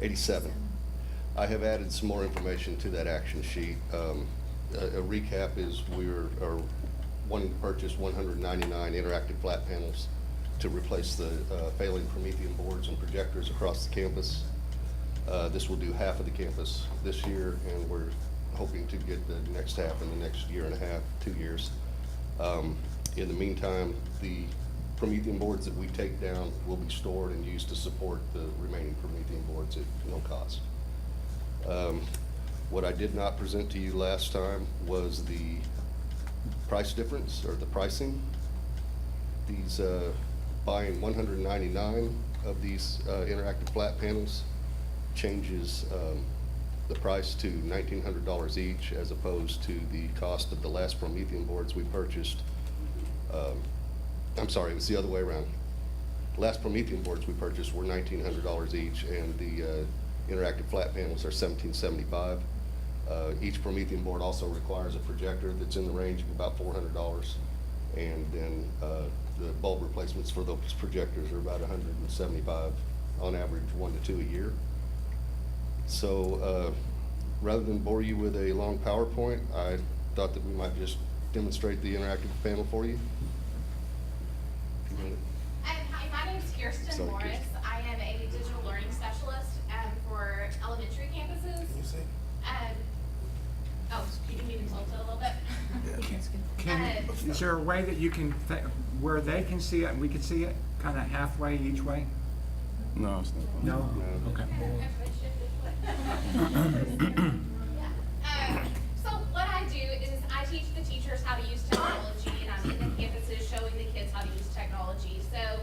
87. I have added some more information to that action sheet. A recap is we are wanting to purchase 199 interactive flat panels to replace the failing Promethean boards and projectors across the campus. This will do half of the campus this year, and we're hoping to get the next half in the next year and a half, 2 years. In the meantime, the Promethean boards that we take down will be stored and used to support the remaining Promethean boards at no cost. What I did not present to you last time was the price difference, or the pricing. These, buying 199 of these interactive flat panels changes the price to $1,900 each, as opposed to the cost of the last Promethean boards we purchased. I'm sorry, it was the other way around. The last Promethean boards we purchased were $1,900 each, and the interactive flat panels are $1,775. Each Promethean board also requires a projector that's in the range of about $400, and then the bulb replacements for those projectors are about $175, on average 1 to 2 a year. So rather than bore you with a long PowerPoint, I thought that we might just demonstrate the interactive panel for you. Hi, my name is Kirsten Sorry, Morris. Kirsten. I am a digital learning specialist for elementary campuses. Oh, can you need to tilt it a little bit? Is there a way that you can, where they can see it and we can see it, kind of halfway each way? No, it's not. No? Okay. So what I do is I teach the teachers how to use technology, and I'm in the campuses showing the kids how to use technology. So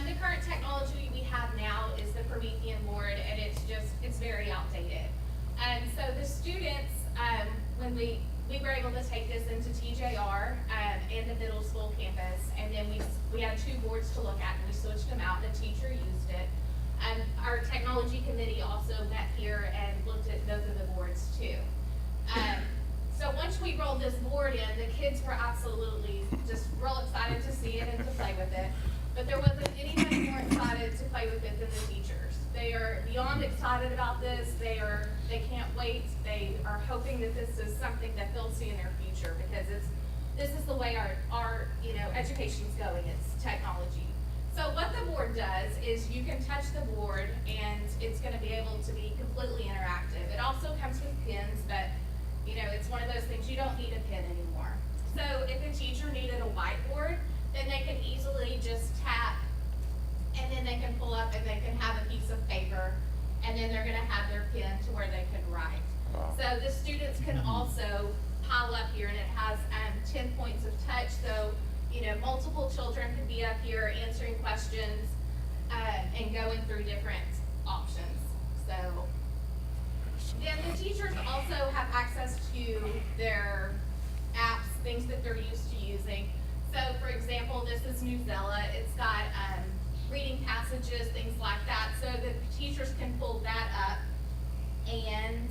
the current technology we have now is the Promethean board, and it's very outdated. And so the students, when we were able to take this into TJR and the middle school campus, and then we had 2 boards to look at, and we switched them out, and the teacher used it. Our technology committee also met here and looked at both of the boards too. So once we rolled this board in, the kids were absolutely just real excited to see it and to play with it. But there wasn't anybody more excited to play with it than the teachers. They are beyond excited about this. They can't wait. They are hoping that this is something that they'll see in their future, because this is the way our education is going. It's technology. So what the board does is you can touch the board and it's going to be able to be completely interactive. It also comes with pins, but it's one of those things, you don't need a pin anymore. So if a teacher needed a whiteboard, then they can easily just tap, and then they can pull up and they can have a piece of paper, and then they're going to have their pen to where they can write. Wow. So the students can also pile up here, and it has 10 points of touch. So multiple children could be up here answering questions and going through different options. So then the teachers also have access to their apps, things that they're used to using. So for example, this is Newsella. It's got reading passages, things like that, so that the teachers can pull that up and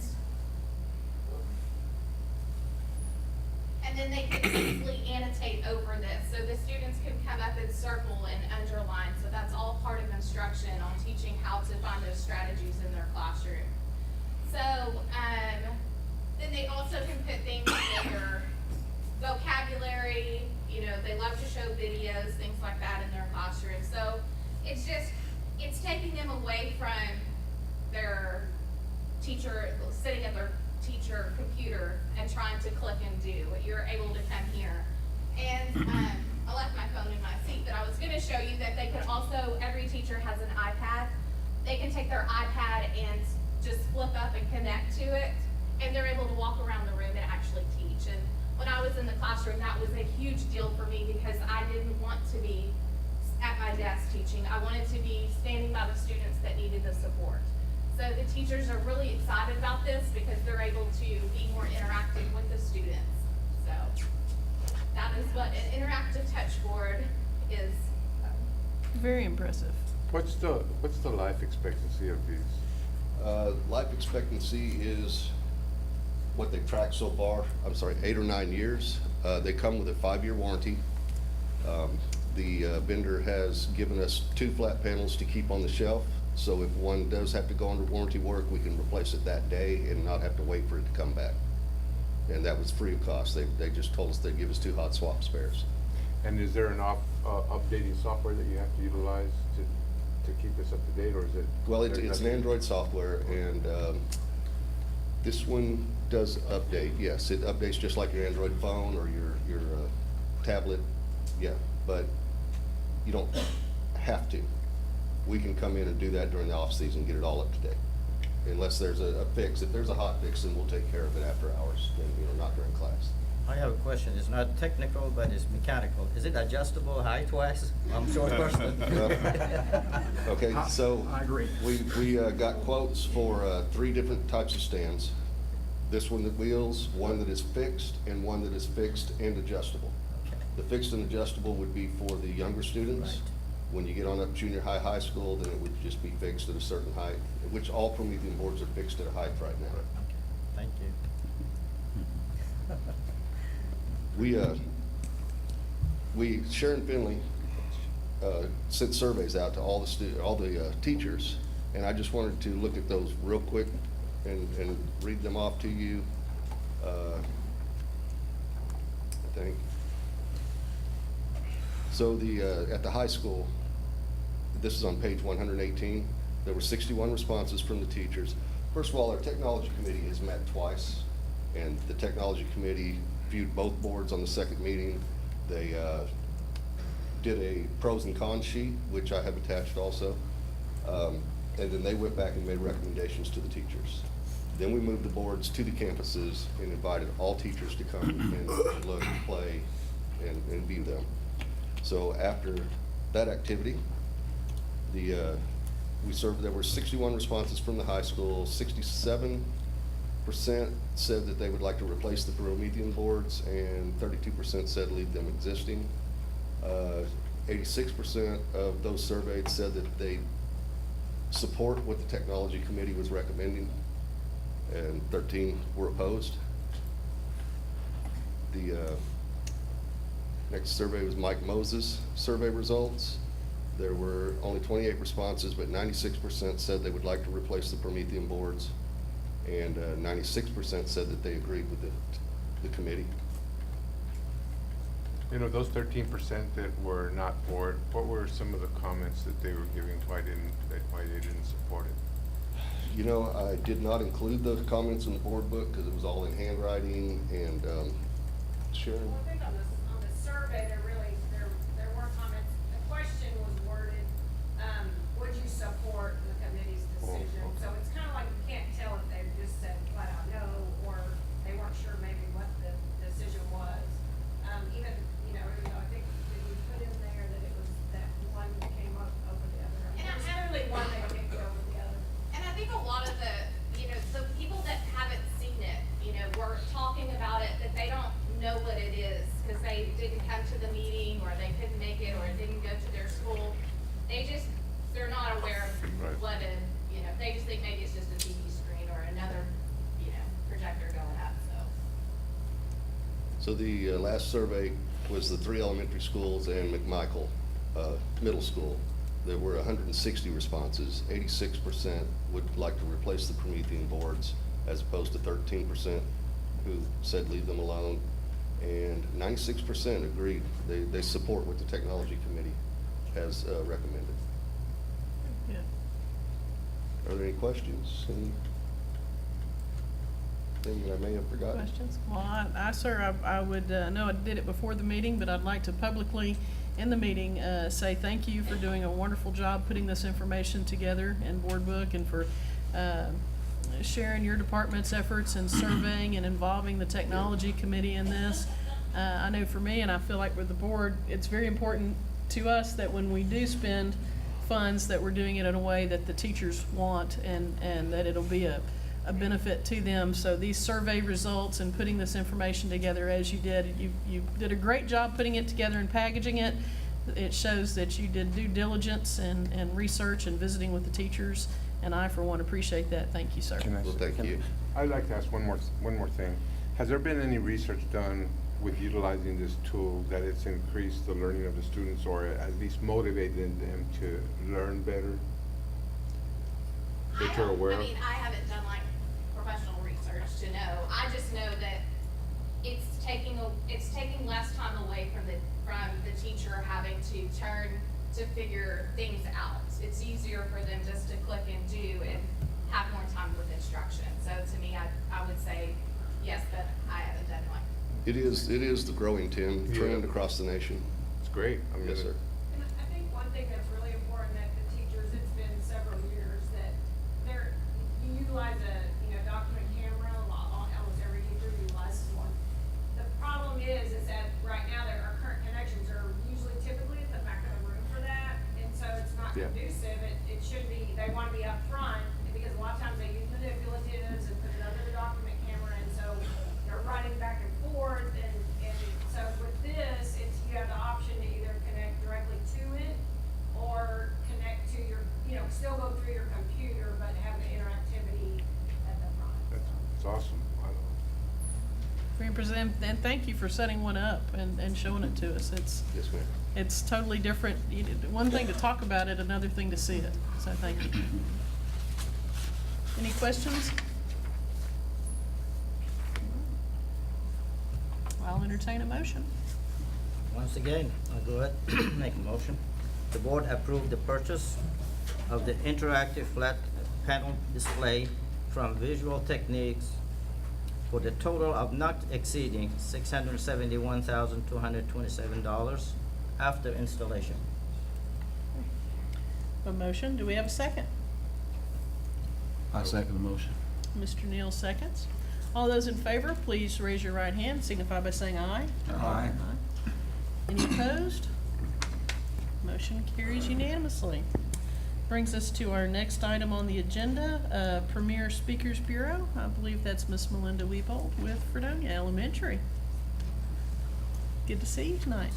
then they can easily annotate over this. So the students can come up and circle and underline. So that's all part of instruction on teaching how to find those strategies in their classroom. So then they also can put things in their vocabulary. They love to show videos, things like that in their classroom. So it's taking them away from their teacher, sitting at their teacher computer and trying to click and do. You're able to come here. And I left my phone in my seat, but I was going to show you that they can also, every teacher has an iPad. They can take their iPad and just flip up and connect to it, and they're able to walk around the room and actually teach. And when I was in the classroom, that was a huge deal for me because I didn't want to be at my desk teaching. I wanted to be standing by the students that needed the support. So the teachers are really excited about this because they're able to be more interactive with the students. So that is what an interactive touch board is. Very impressive. What's the life expectancy of these? Life expectancy is what they've tracked so far, 8 or 9 years. They come with a 5-year warranty. The vendor has given us 2 flat panels to keep on the shelf. So if one does have to go under warranty work, we can replace it that day and not have to wait for it to come back. And that was free of cost. They just told us they'd give us 2 hot swap spares. And is there an updating software that you have to utilize to keep this up to date, or is it? Well, it's an Android software, and this one does update. Yes, it updates just like your Android phone or your tablet. Yeah, but you don't have to. We can come in and do that during the off season, get it all up to date. Unless there's a fix. If there's a hot fix, then we'll take care of it after hours, and not during class. I have a question. It's not technical, but it's mechanical. Is it adjustable height-wise? I'm a short person. Okay, so I agree. we got quotes for 3 different types of stands. This one that wheels, one that is fixed, and one that is fixed and adjustable. Okay. The fixed and adjustable would be for the younger students. Right. When you get on up junior high, high school, then it would just be fixed at a certain height, which all Promethean boards are fixed at a height right now. Okay. Thank you. We Sharon Finley sent surveys out to all the teachers, and I just wanted to look at those real quick and read them off to you. I think. So at the high school, this is on page 118, there were 61 responses from the teachers. First of all, our technology committee has met twice, and the technology committee viewed both boards on the second meeting. They did a pros and cons sheet, which I have attached also, and then they went back and made recommendations to the teachers. Then we moved the boards to the campuses and invited all teachers to come and look, play, and view them. So after that activity, there were 61 responses from the high school. 67% said that they would like to replace the Promethean boards, and 32% said leave them existing. 86% of those surveyed said that they support what the technology committee was recommending, and 13 were opposed. The next survey was Mike Moses' survey results. There were only 28 responses, but 96% said they would like to replace the Promethean boards, and 96% said that they agreed with the committee. You know, those 13% that were not for it, what were some of the comments that they were giving, why they didn't support it? You know, I did not include those comments in the board book because it was all in handwriting, and Sharon? Well, I think on the survey, there were comments. The question was worded, would you support the committee's decision? Oh, okay. So it's kind of like you can't tell if they just said flat out no, or they weren't sure maybe what the decision was. Even, I think, did we put in there that it was that one that came up over the other? And There's certainly one that came over the other. And I think a lot of the people that haven't seen it, were talking about it, that they don't know what it is because they didn't come to the meeting, or they couldn't make it, or it didn't go to their school. They're not aware of what they just think maybe it's just a TV screen or another, projector going up, So the last survey was the 3 elementary schools and McMichael Middle School. There were 160 responses. 86% would like to replace the Promethean boards, as opposed to 13% who said leave them alone. And 96% agreed. They support what the technology committee has recommended. Yeah. Are there any questions? anything that I may have forgotten? Questions? Well, sir, I would, know I did it before the meeting, but I'd like to publicly, in the meeting, say thank you for doing a wonderful job putting this information together in Board Book and for sharing your department's efforts in surveying and involving the technology committee in this. I know for me, and I feel like with the board, it's very important to us that when we do spend funds, that we're doing it in a way that the teachers want and that it'll be a benefit to them. So these survey results and putting this information together as you did, you did a great job putting it together and packaging it. It shows that you did due diligence and research and visiting with the teachers, and I, for one, appreciate that. Thank you, sir. Well, thank you. I'd like to ask one more thing. Has there been any research done with utilizing this tool that it's increased the learning of the students or at least motivated them to learn better? That you're aware of? I mean, I haven't done like professional research to know. I just know that it's taking less time away from the teacher having to turn to figure things out. It's easier for them just to click and do and have more time with instruction. So to me, I would say yes, but I haven't done one. It is the growing trend across the nation. It's great. I mean, Yes, sir. And I think one thing that's really important that the teachers, it's been several years that you utilize a, document camera, almost every teacher utilizes one. The problem is that right now our current connections are usually typically at the back of the room for that, and so it's not conducive. It should be, they want to be up front, because a lot of times they use manipulatives and put it under the document camera, and so they're running back and forth, and so with this, you have the option to either connect directly to it or connect to your, still go through your computer, but have the interactivity at the front. That's awesome. And thank you for setting one up and showing it to us. Yes, ma'am. It's totally different. One thing to talk about it, another thing to see it. So thank you. Any questions? I'll entertain a motion. Once again, I'll go ahead, make a motion. The board approved the purchase of the interactive flat panel display from Visual Techniques for the total of not exceeding $671,227 after installation. A motion. Do we have a second? I second the motion. Mr. Neal seconds. All those in favor, please raise your right hand, signify by saying aye. Aye. Any opposed? Motion carries unanimously. Brings us to our next item on the agenda, Premier Speakers Bureau. I believe that's Miss Melinda Weebold with Fredonia Elementary. Good to see you tonight.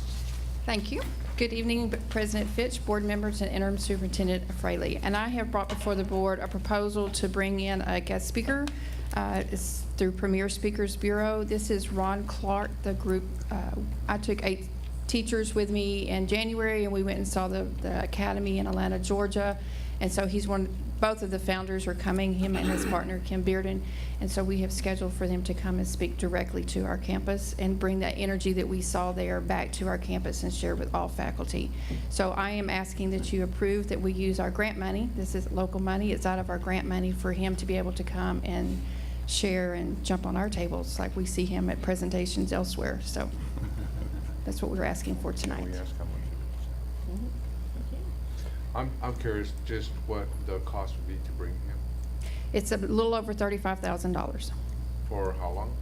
Thank you. Good evening, President Fitch, board members, and Interim Superintendent Fraley. And I have brought before the board a proposal to bring in a guest speaker. It's through Premier Speakers Bureau. This is Ron Clark, the group. I took 8 teachers with me in January, and we went and saw the academy in Atlanta, Georgia. And so both of the founders are coming, him and his partner, Kim Bearden. And so we have scheduled for them to come and speak directly to our campus and bring that energy that we saw there back to our campus and share with all faculty. So I am asking that you approve that we use our grant money. This is local money. It's out of our grant money for him to be able to come and share and jump on our tables like we see him at presentations elsewhere. So that's what we're asking for tonight. Can we ask how much it is? I'm curious just what the cost would be to bring him. It's a little over $35,000. For how long?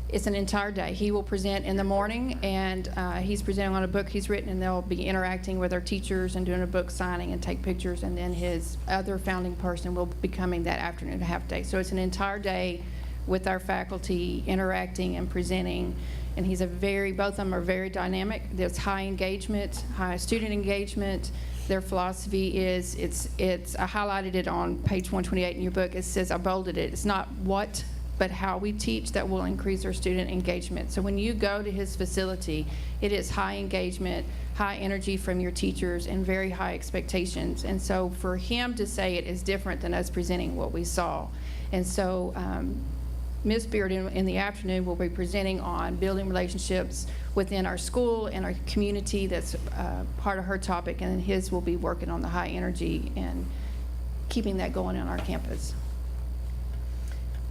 It's an entire day. He will present in the morning, and he's presenting on a book he's written, and they'll be interacting with our teachers and doing a book signing and take pictures, and then his other founding person will be coming that afternoon, a half day. So it's an entire day with our faculty interacting and presenting, and both of them are very dynamic. There's high engagement, high student engagement. Their philosophy is, I highlighted it on page 128 in your book. It says, I bolded it. It's not what, but how we teach that will increase our student engagement. So when you go to his facility, it is high engagement, high energy from your teachers, and very high expectations. And so for him to say it is different than us presenting what we saw. And so Ms. Bearden in the afternoon will be presenting on building relationships within our school and our community. That's part of her topic, and his will be working on the high energy and keeping that going on our campus.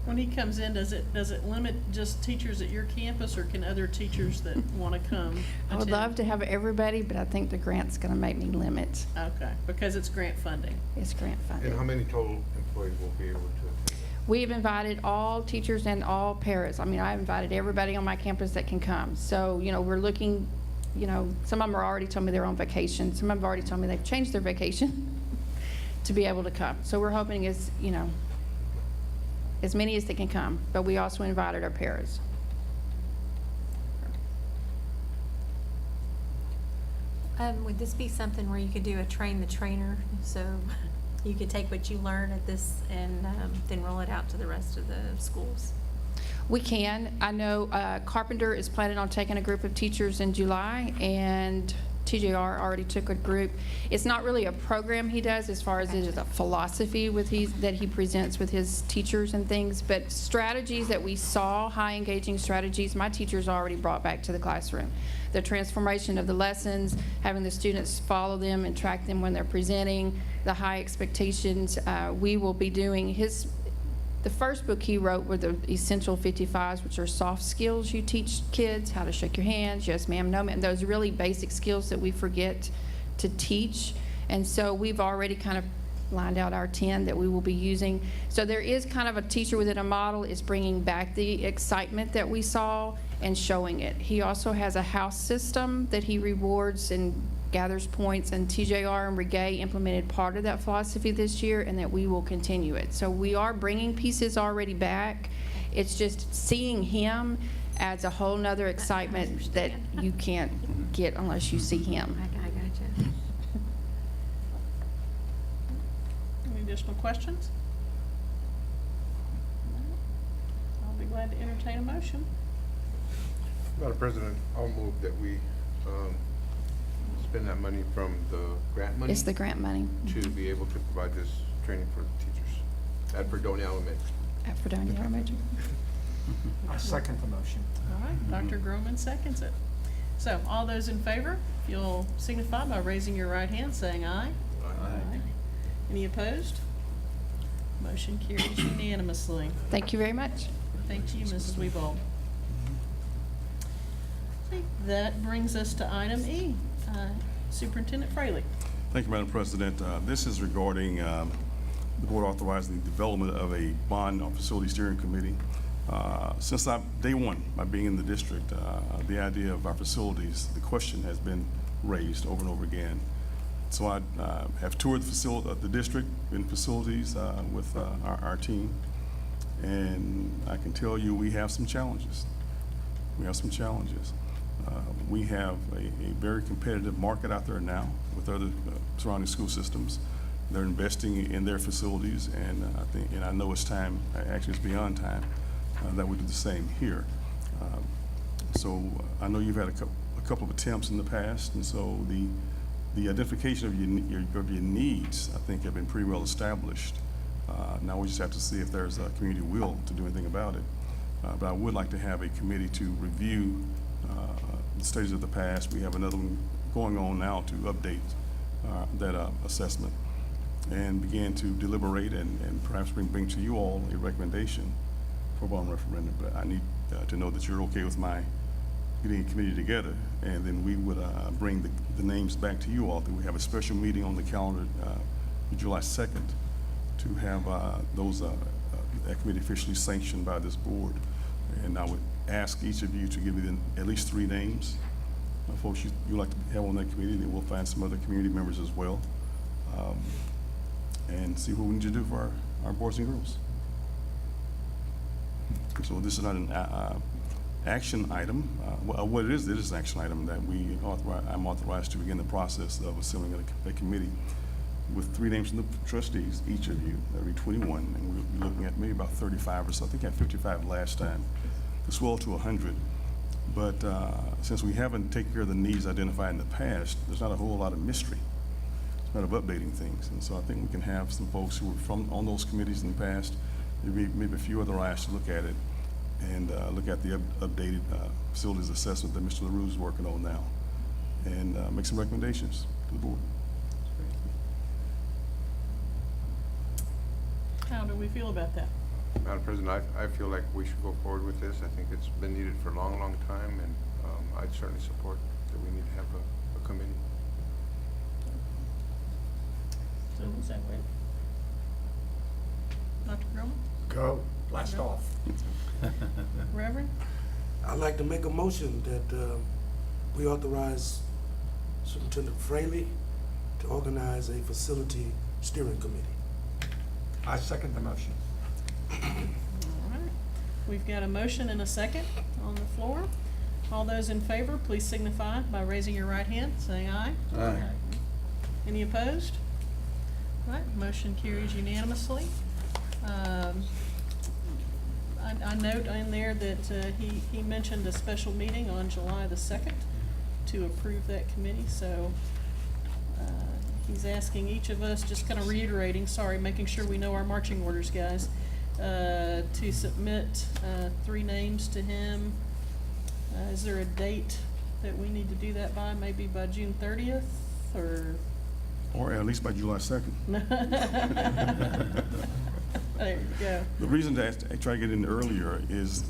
When he comes in, does it limit just teachers at your campus, or can other teachers that want to come I would attend? love to have everybody, but I think the grant's going to make me limit. Okay, because it's grant funding. It's grant funded. And how many total employees will be able to? We've invited all teachers and all parents. I mean, I invited everybody on my campus that can come. So, you know, we're looking, you know, some of them are already told me they're on vacation. Some of them have already told me they've changed their vacation to be able to come. So we're hoping is, you know, as many as they can come, but we also invited our parents. Would this be something where you could do a train the trainer? So you could take what you learn at this and then roll it out to the rest of the schools? We can. I know Carpenter is planning on taking a group of teachers in July, and TJR already took a group. It's not really a program he does as far as it is a philosophy that he presents with his teachers and things, but strategies that we saw, high engaging strategies, my teachers already brought back to the classroom. The transformation of the lessons, having the students follow them and track them when they're presenting, the high expectations. We will be doing the first book he wrote were the Essential 55s, which are soft skills you teach kids, how to shake your hands, yes ma'am, no ma'am, those really basic skills that we forget to teach. And so we've already kind of lined out our 10 that we will be using. So there is kind of a teacher within a model is bringing back the excitement that we saw and showing it. He also has a house system that he rewards and gathers points, and TJR and Regay implemented part of that philosophy this year, and that we will continue it. So we are bringing pieces already back. It's just seeing him adds a whole nother excitement that you can't get unless you see him. I gotcha. Any additional questions? I'll be glad to entertain a motion. Madam President, I'll move that we spend that money from the grant money. It's the grant money. To be able to provide this training for the teachers at Fredonia Elementary. At Fredonia Elementary. I second the motion. All right, Dr. Groman seconds it. So all those in favor, if you'll signify by raising your right hand, saying aye. Aye. Any opposed? Motion carries unanimously. Thank you very much. Thank you, Mrs. Weebold. Okay, that brings us to item E. Superintendent Fraley. Thank you, Madam President. This is regarding the board authorizing the development of a bond on facility steering committee. Since day one, by being in the district, the idea of our facilities, the question has been raised over and over again. So I have toured the district in facilities with our team, and I can tell you we have some challenges. We have a very competitive market out there now with other surrounding school systems. They're investing in their facilities, and I know it's time, actually it's beyond time, that we do the same here. So I know you've had a couple of attempts in the past, and so the identification of your needs, I think, have been pretty well established. Now we just have to see if there's a community will to do anything about it. But I would like to have a committee to review the stages of the past. We have another one going on now to update that assessment and begin to deliberate and perhaps bring to you all a recommendation for bond referendum. But I need to know that you're okay with my getting a committee together, and then we would bring the names back to you all. Then we have a special meeting on the calendar July 2nd to have that committee officially sanctioned by this board. And I would ask each of you to give me at least 3 names of folks you'd like to have on that committee. Then we'll find some other community members as well, and see what we need to do for our boys and girls. So this is not an action item. What it is an action item that I'm authorized to begin the process of assembling a committee with 3 names from the trustees, each of you. That'll be 21, and we'll be looking at maybe about 35 or so. I think I had 55 last time. To swell to 100. But since we haven't taken care of the needs identified in the past, there's not a whole lot of mystery. It's a matter of updating things. And so I think we can have some folks who were on those committees in the past, maybe a few other eyes to look at it, and look at the updated facilities assessment that Mr. LaRue is working on now, and make some recommendations to the board. How do we feel about that? Madam President, I feel like we should go forward with this. I think it's been needed for a long, long time, and I'd certainly support that we need to have a committee. Still the same way. Dr. Grumman? Go, blast off. Reverend? I'd like to make a motion that we authorize Superintendent Fraley to organize a facility steering committee. I second the motion. All right. We've got a motion and a second on the floor. All those in favor, please signify by raising your right hand, saying aye. Aye. Any opposed? All right, motion carries unanimously. I note in there that he mentioned a special meeting on July the 2nd to approve that committee, so he's asking each of us, just kind of reiterating, sorry, making sure we know our marching orders, guys, to submit 3 names to him. Is there a date that we need to do that by? Maybe by June 30th, or at least by July 2nd. There you go. The reason that I try to get in earlier is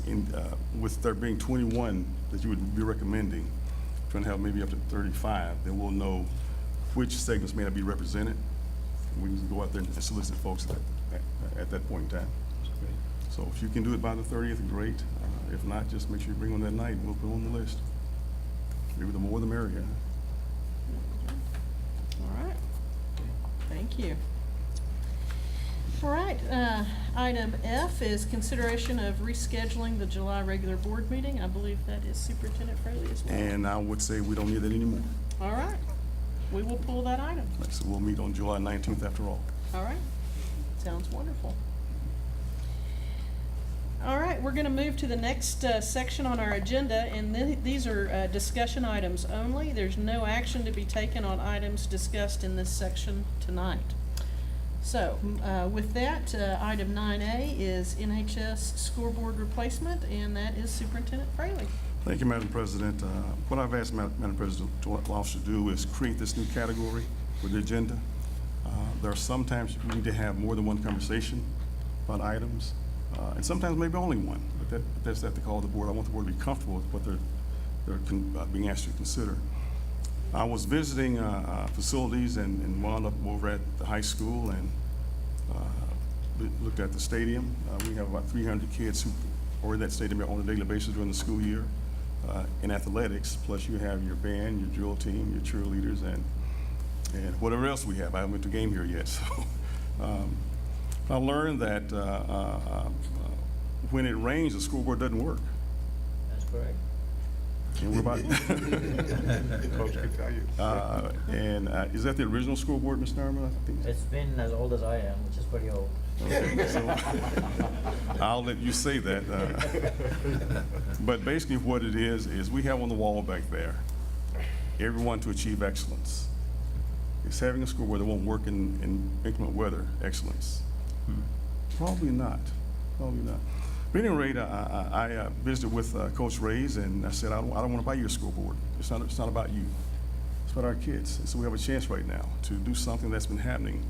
with there being 21 that you would be recommending, trying to have maybe up to 35, then we'll know which segments may not be represented. We can go out there and solicit folks at that point in time. So if you can do it by the 30th, great. If not, just make sure you bring on that night and we'll put on the list. Maybe the more the merrier. All right. Thank you. All right, item F is consideration of rescheduling the July regular board meeting. I believe that is Superintendent Fraley as well. And I would say we don't need that anymore. All right, we will pull that item. So we'll meet on July 19th after all. All right, sounds wonderful. All right, we're gonna move to the next section on our agenda, and these are discussion items only. There's no action to be taken on items discussed in this section tonight. So, with that, item 9A is NHS scoreboard replacement, and that is Superintendent Fraley. Thank you, Madam President. What I've asked Madam President to allow us to do is create this new category with the agenda. There are sometimes we need to have more than one conversation about items, and sometimes maybe only one, but that's at the call of the board. I want the board to be comfortable with what they're being asked to consider. I was visiting facilities and wound up over at the high school and looked at the stadium. We have about 300 kids who are in that stadium on a daily basis during the school year in athletics, plus you have your band, your drill team, your cheerleaders, and whatever else we have. I haven't been to a game here yet. So I learned that when it rains, the scoreboard doesn't work. That's correct. And we're about Coach can tell you. Is that the original scoreboard, Mr. Norman? I think It's been as old as I am, which is pretty old. okay, so I'll let you say that. But basically what it is we have on the wall back there, everyone to achieve excellence. It's having a scoreboard that won't work in inclement weather excellence. Probably not. Probably not. But at any rate, I visited with Coach Ray's, and I said, I don't want to buy you a scoreboard. It's not about you. It's about our kids. And so we have a chance right now to do something that's been happening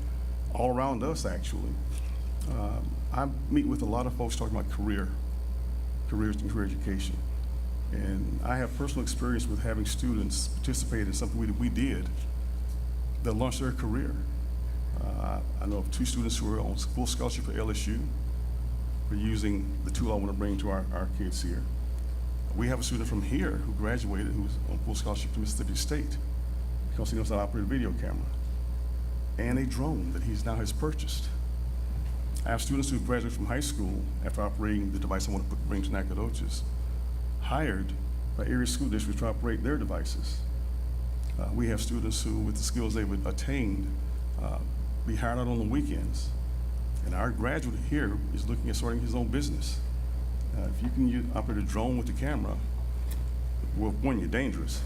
all around us, actually. I meet with a lot of folks talking about careers and career education. And I have personal experience with having students participate in something we did that launched their career. I know of 2 students who are on full scholarship for LSU. We're using the tool I want to bring to our kids here. We have a student from here who graduated who's on full scholarship to Mississippi State because he knows how to operate a video camera and a drone that he's now has purchased. I have students who graduated from high school after operating the device I want to bring to Nacogdoches, hired by area school districts to operate their devices. We have students who, with the skills they've attained, be hired out on the weekends. And our graduate here is looking at starting his own business. If you can operate a drone with the camera, well, one, you're dangerous.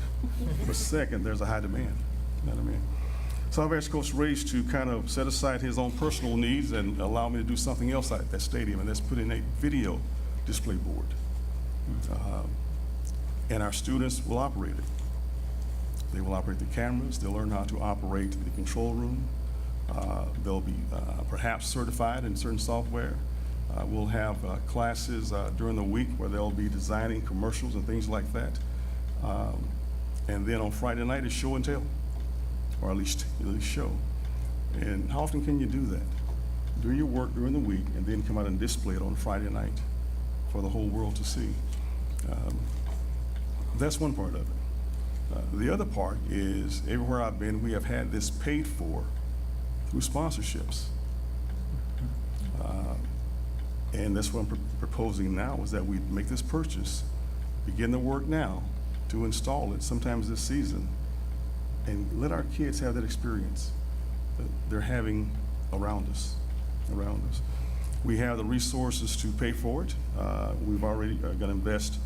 But second, there's a high demand. You know what I mean? So I've asked Coach Ray's to kind of set aside his own personal needs and allow me to do something else at that stadium, and that's put in a video display board. And our students will operate it. They will operate the cameras. They'll learn how to operate the control room. They'll be perhaps certified in certain software. We'll have classes during the week where they'll be designing commercials and things like that. And then on Friday night is show and tell, or at least show. And how often can you do that? Do your work during the week and then come out and display it on Friday night for the whole world to see. That's one part of it. The other part is everywhere I've been, we have had this paid for through sponsorships. And that's what I'm proposing now, is that we make this purchase, begin the work now to install it sometimes this season, and let our kids have that experience that they're having around us. We have the resources to pay for it. We've already going to invest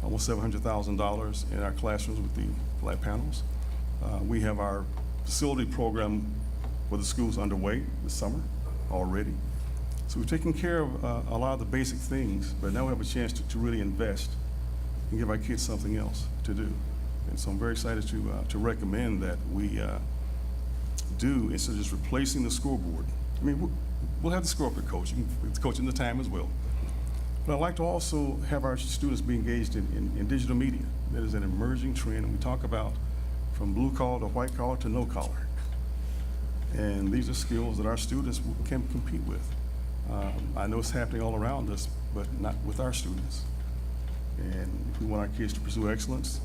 almost $700,000 in our classrooms with the flat panels. We have our facility program for the schools underway this summer already. So we've taken care of a lot of the basic things, but now we have a chance to really invest and give our kids something else to do. And so I'm very excited to recommend that we do, instead of just replacing the scoreboard. I mean, we'll have the scoreboard coach, it's coaching the time as well. But I'd like to also have our students be engaged in digital media. That is an emerging trend, and we talk about from blue collar to white collar to no collar. And these are skills that our students can compete with. I know it's happening all around us, but not with our students. And if we want our kids to pursue excellence,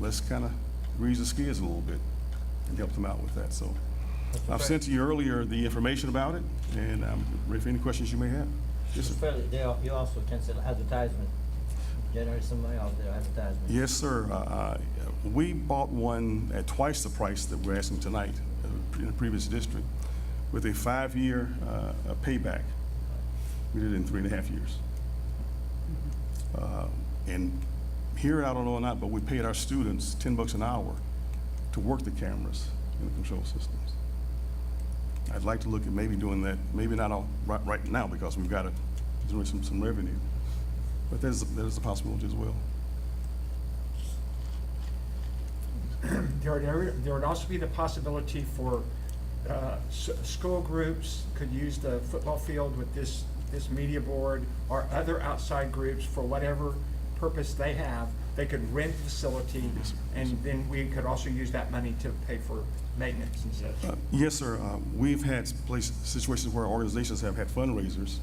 let's kind of grease the skids a little bit and help them out with that. So I've sent to you earlier the information about it, and I'm ready for any questions you may have. Yes, sir. You also can sell advertisement, generate some money off their advertisement. Yes, sir. We bought one at twice the price that we're asking tonight in the previous district, with a 5-year payback. We did it in 3.5 years. And here, I don't know or not, but we paid our students $10 an hour to work the cameras and the control systems. I'd like to look at maybe doing that, maybe not all right now because we've got to generate some revenue, but that is a possibility as well. There would also be the possibility for school groups could use the football field with this media board, or other outside groups for whatever purpose they have. They could rent the facility, and then we could also use that money to pay for maintenance and such. Yes, sir. We've had situations where organizations have had fundraisers,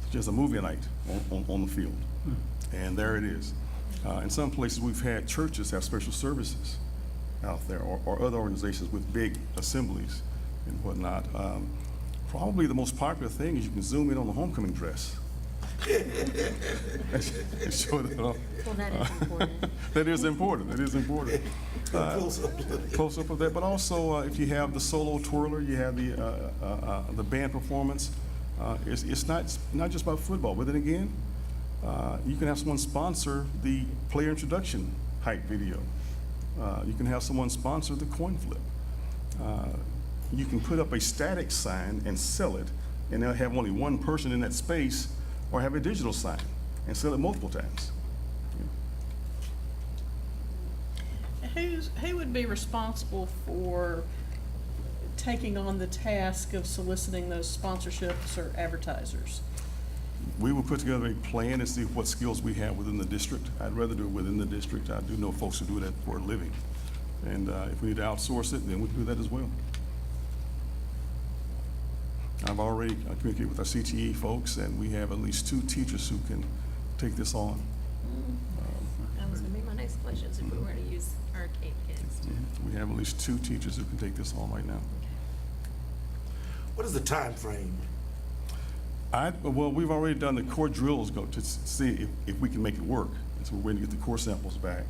such as a movie night on the field, and there it is. In some places, we've had churches have special services out there, or other organizations with big assemblies and whatnot. Probably the most popular thing is you can zoom in on the homecoming dress. And show that off. Well, that is important. That is important. That is important. Close up of that, but also if you have the solo twirler, you have the band performance. It's not just about football, but then again, you can have someone sponsor the player introduction hype video. You can have someone sponsor the coin flip. You can put up a static sign and sell it, and they'll have only one person in that space, or have a digital sign and sell it multiple times. Who would be responsible for taking on the task of soliciting those sponsorships or advertisers? We will put together a plan and see what skills we have within the district. I'd rather do it within the district. I do know folks who do that for a living. And if we need to outsource it, then we can do that as well. I've already communicated with our CTE folks, and we have at least 2 teachers who can take this on. That was going to be my next question, is if we were to use our Cape kids. We have at least 2 teachers who can take this on right now. What is the time frame? Well, we've already done the core drills to see if we can make it work. And so we're waiting to get the core samples back.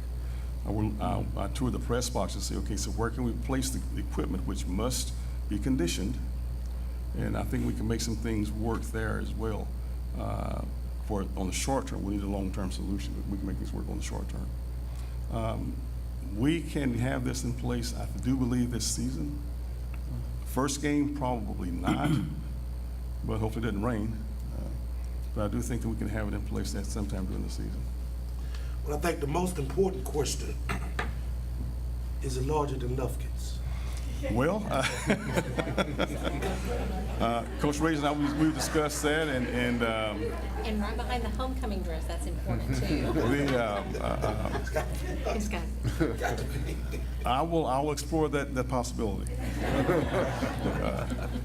I toured the press box and say, okay, so where can we place the equipment, which must be conditioned? And I think we can make some things work there as well. On the short term, we need a long-term solution, but we can make things work on the short term. We can have this in place, I do believe, this season. First game, probably not, but hopefully it doesn't rain. But I do think that we can have it in place at sometime during the season. Well, I think the most important question is it larger than Lufkin's? Well, Coach Reyes and I, we've discussed that, and And right behind the homecoming dress, that's important too. He's got it. I will explore that possibility.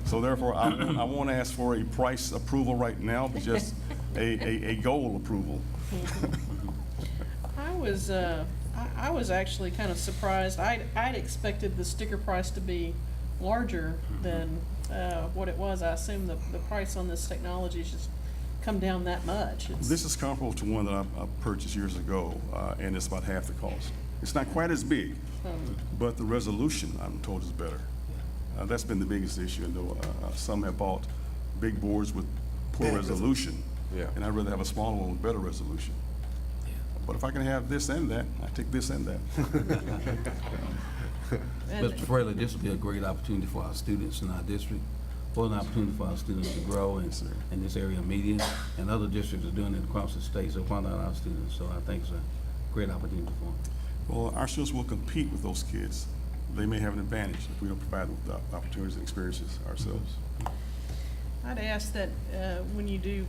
So therefore, I won't ask for a price approval right now, but just a goal approval. I was actually kind of surprised. I'd expected the sticker price to be larger than what it was. I assume the price on this technology has just come down that much. This is comparable to one that I purchased years ago, and it's about half the cost. It's not quite as big, but the resolution, I'm told, is better. That's been the biggest issue. And some have bought big boards with poor resolution, and I'd rather have a smaller one with better resolution. But if I can have this and that, I take this and that. Mr. Fraley, this would be a great opportunity for our students in our district, for an opportunity for our students to grow in this area of media, and other districts are doing it across the state, so why not our students? So I think it's a great opportunity for them. Well, our students will compete with those kids. They may have an advantage if we don't provide them with the opportunities and experiences ourselves. I'd ask that when you do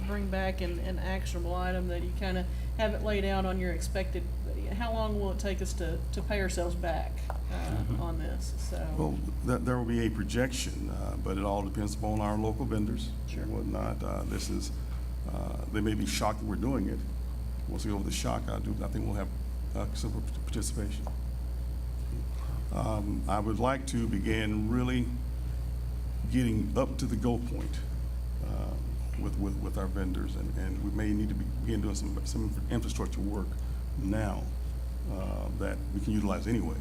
bring back an actionable item, that you kind of have it laid out on your expected, how long will it take us to pay ourselves back on this? So. Well, there will be a projection, but it all depends upon our local vendors and whatnot. They may be shocked that we're doing it. Once we go over the shock, I think we'll have considerable participation. I would like to begin really getting up to the goal point with our vendors, and we may need to begin doing some infrastructure work now that we can utilize anyway.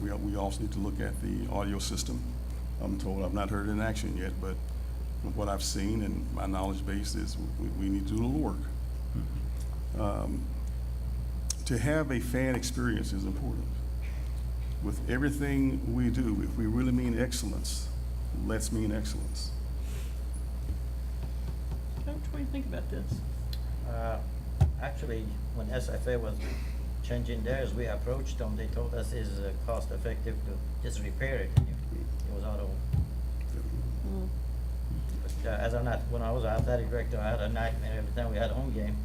We also need to look at the audio system. I'm told, I've not heard it in action yet, but from what I've seen and my knowledge base is we need to do a little work. To have a fan experience is important. With everything we do, if we really mean excellence, let's mean excellence. Coach, what do you think about this? Actually, when SFA was changing theirs, we approached them. They told us it's cost effective to just repair it. It was auto. But as when I was an athletic director, I had a nightmare every time we had a home game.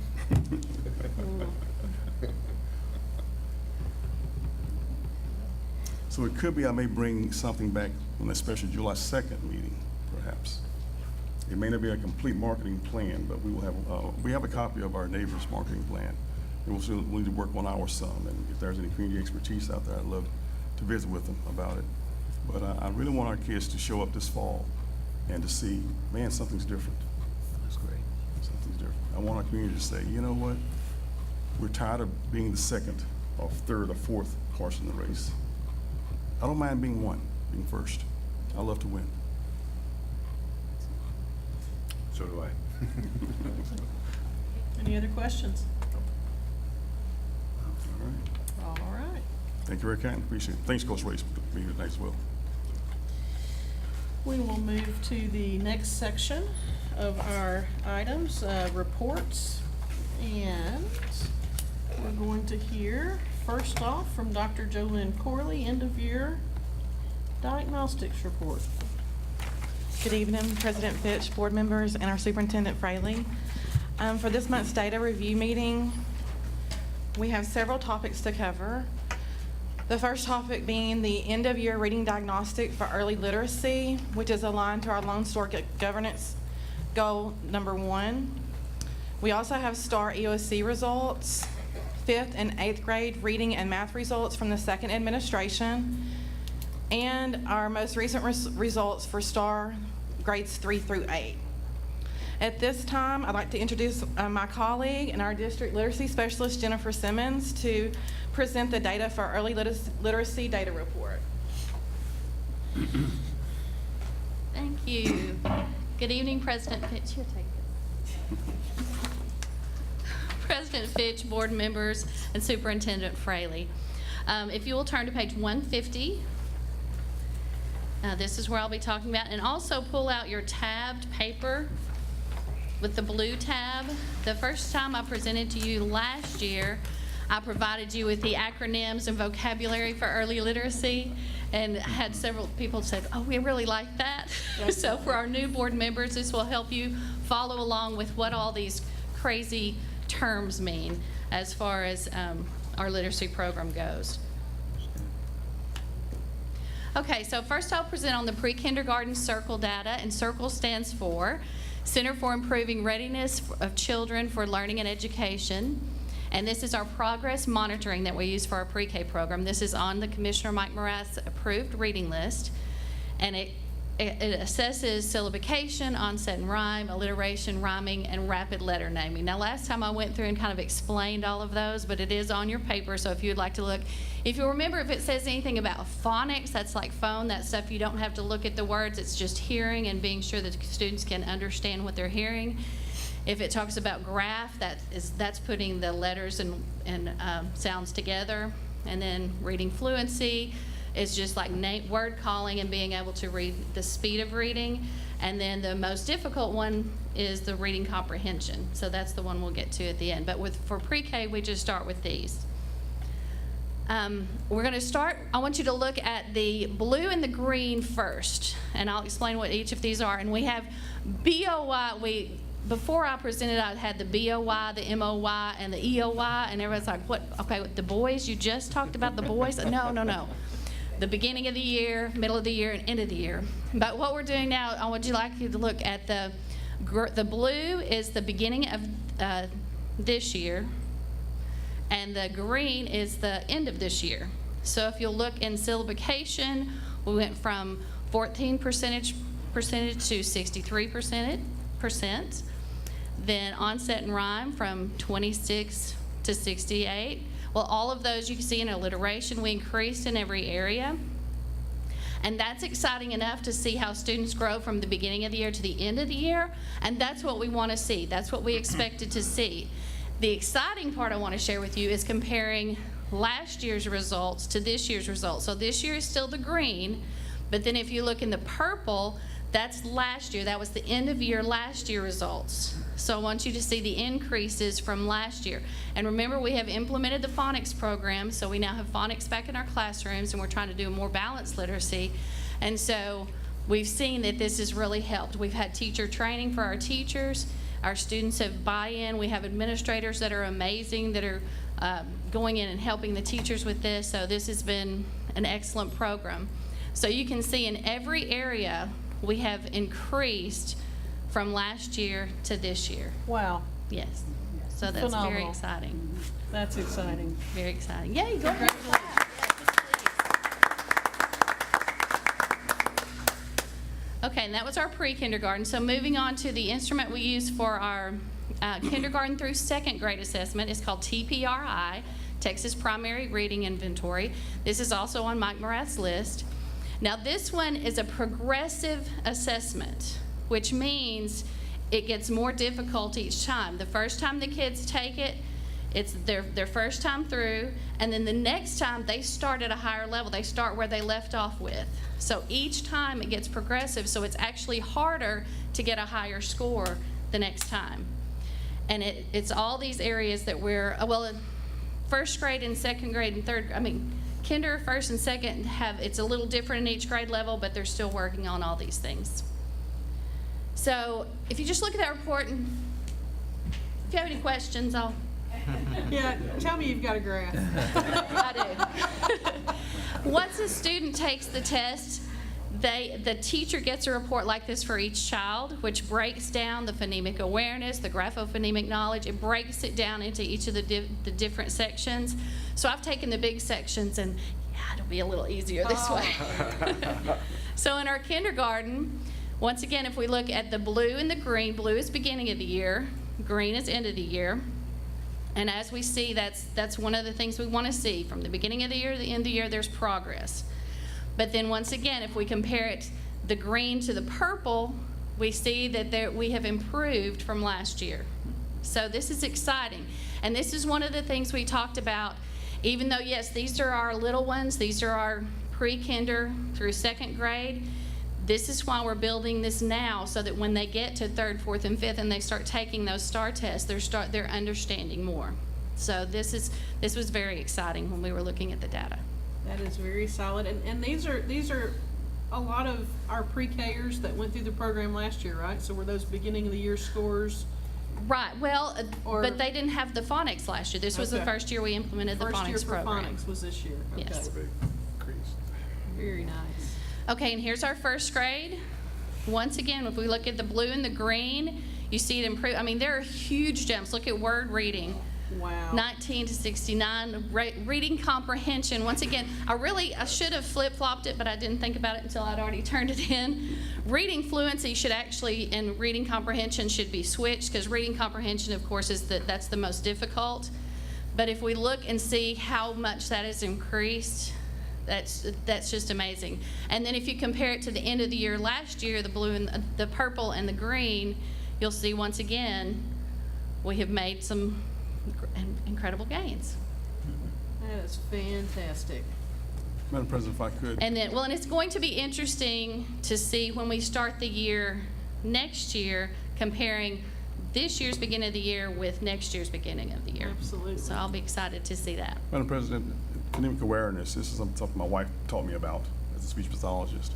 So it could be I may bring something back on a special July 2nd meeting, perhaps. It may not be a complete marketing plan, but we have a copy of our neighbor's marketing plan. And we'll need to work on ours some. And if there's any community expertise out there, I'd love to visit with them about it. But I really want our kids to show up this fall and to see, man, something's different. That's great. Something's different. I want our community to say, you know what? We're tired of being the second or third or fourth horse in the race. I don't mind being being first. I love to win. So do I. Any other questions? All right. All right. Thank you very kind. Appreciate it. Thanks, Coach Reyes, for being here tonight as well. We will move to the next section of our items, reports. And we're going to hear first off from Dr. Jolynn Corley, end of year diagnostics report. Good evening, President Fitch, board members, and our Superintendent Fraley. For this month's data review meeting, we have several topics to cover. The first topic being the end-of-year reading diagnostic for early literacy, which is aligned to our Lone Star governance goal number 1. We also have STAR EOC results, 5th and 8th grade reading and math results from the second administration, and our most recent results for STAR grades 3 through 8. At this time, I'd like to introduce my colleague and our district literacy specialist, Jennifer Simmons, to present the data for our early literacy data report. Thank you. Good evening, President Fitch. Here, take this. President Fitch, board members, and Superintendent Fraley. If you will turn to page 150. This is where I'll be talking about, and also pull out your tabbed paper with the blue tab. The first time I presented to you last year, I provided you with the acronyms and vocabulary for early literacy, And had several people said, oh, we really like that. So for our new board members, this will help you follow along with what all these crazy terms mean as far as our literacy program goes. Okay, so first I'll present on the pre-kindergarten circle data, and circle stands for Center for Improving Readiness of Children for Learning and Education. And this is our progress monitoring that we use for our pre-K program. This is on the Commissioner Mike Morath's approved reading list, and it assesses syllabication, onset and rhyme, alliteration, rhyming, and rapid letter naming. Now, last time I went through and kind of explained all of those, but it is on your paper, so if you would like to look. If you remember, if it says anything about phonics, that's like phone, that stuff you don't have to look at the words, it's just hearing and being sure that students can understand what they're hearing. If it talks about graph, that's putting the letters and sounds together. And then reading fluency is just like word calling and being able to read the speed of reading. And then the most difficult one is the reading comprehension. So that's the one we'll get to at the end. But for pre-K, we just start with these. We're going to start, I want you to look at the blue and the green first, and I'll explain what each of these are. And we have BOY, before I presented, I had the BOY, the MOY, and the EOY, and everyone's like, what, okay, the boys, you just talked about the boys? No. The beginning of the year, middle of the year, and end of the year. But what we're doing now, I would like you to look at the blue is the beginning of this year, and the green is the end of this year. So if you'll look in syllabication, we went from 14% to 63%. Then onset and rhyme from 26 to 68. Well, all of those you can see in alliteration, we increased in every area. And that's exciting enough to see how students grow from the beginning of the year to the end of the year. And that's what we want to see. That's what we expected to see. The exciting part I want to share with you is comparing last year's results to this year's results. So this year is still the green, but then if you look in the purple, that's last year. That was the end of year last year results. So I want you to see the increases from last year. And remember, we have implemented the phonics program, so we now have phonics back in our classrooms, and we're trying to do a more balanced literacy. And so we've seen that this has really helped. We've had teacher training for our teachers. Our students have buy-in. We have administrators that are amazing that are going in and helping the teachers with this. So this has been an excellent program. So you can see in every area we have increased from last year to this year. Wow. Yes. So that's Phenomenal. very exciting. That's exciting. Very exciting. Yay, go ahead. Okay, and that was our pre-kindergarten. So moving on to the instrument we use for our kindergarten through second grade assessment is called TPRI, Texas Primary Reading Inventory. This is also on Mike Morath's list. Now this one is a progressive assessment, which means it gets more difficult each time. The first time the kids take it, it's their first time through, and then the next time they start at a higher level. They start where they left off with. So each time it gets progressive, so it's actually harder to get a higher score the next time. And it's all these areas that we're, well, in first grade and second grade and third, kinder, first and second it's a little different in each grade level, but they're still working on all these things. So if you just look at that report, and if you have any questions, I'll. Yeah, tell me you've got a graph. I do. Once a student takes the test, the teacher gets a report like this for each child, which breaks down the phonemic awareness, the graphophonemic knowledge. It breaks it down into each of the different sections. So I've taken the big sections, and yeah, it'll be a little easier this way. So in our kindergarten, once again, if we look at the blue and the green, blue is beginning of the year, green is end of the year. And as we see, that's one of the things we want to see. From the beginning of the year to the end of the year, there's progress. But then once again, if we compare it, the green to the purple, we see that we have improved from last year. So this is exciting. And this is one of the things we talked about, even though, yes, these are our little ones, these are our pre-kinder through second grade. This is why we're building this now, so that when they get to third, fourth, and fifth, and they start taking those STAR tests, they're understanding more. So this was very exciting when we were looking at the data. That is very solid, and these are a lot of our pre-Kers that went through the program last year, right? So were those beginning of the year scores? Right, well, but they didn't have the phonics last year. This was the Okay. first year we implemented the First year phonics for program. phonics was this year. Okay. Yes. Very nice. Okay, and here's our first grade. Once again, if we look at the blue and the green, you see it improve. I mean, there are huge jumps. Look at word reading. Wow. 19 to 69. Reading comprehension. Once again, I should have flip-flopped it, but I didn't think about it until I'd already turned it in. Reading fluency should actually, and reading comprehension should be switched, because reading comprehension, of course, that's the most difficult. But if we look and see how much that has increased, that's just amazing. And then if you compare it to the end of the year last year, the blue and the purple and the green, you'll see once again we have made some incredible gains. That is fantastic. Madam President, if I could. And then, well, and it's going to be interesting to see when we start the year next year, comparing this year's beginning of the year with next year's beginning of the year. Absolutely. So I'll be excited to see that. Madam President, phonemic awareness, this is something my wife taught me about as a speech pathologist.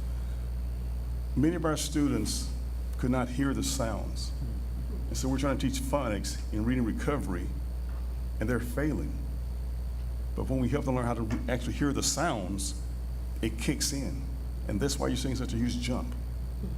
Many of our students could not hear the sounds. And so we're trying to teach phonics in reading recovery, and they're failing. But when we help them learn how to actually hear the sounds, it kicks in. And that's why you're seeing such a huge jump.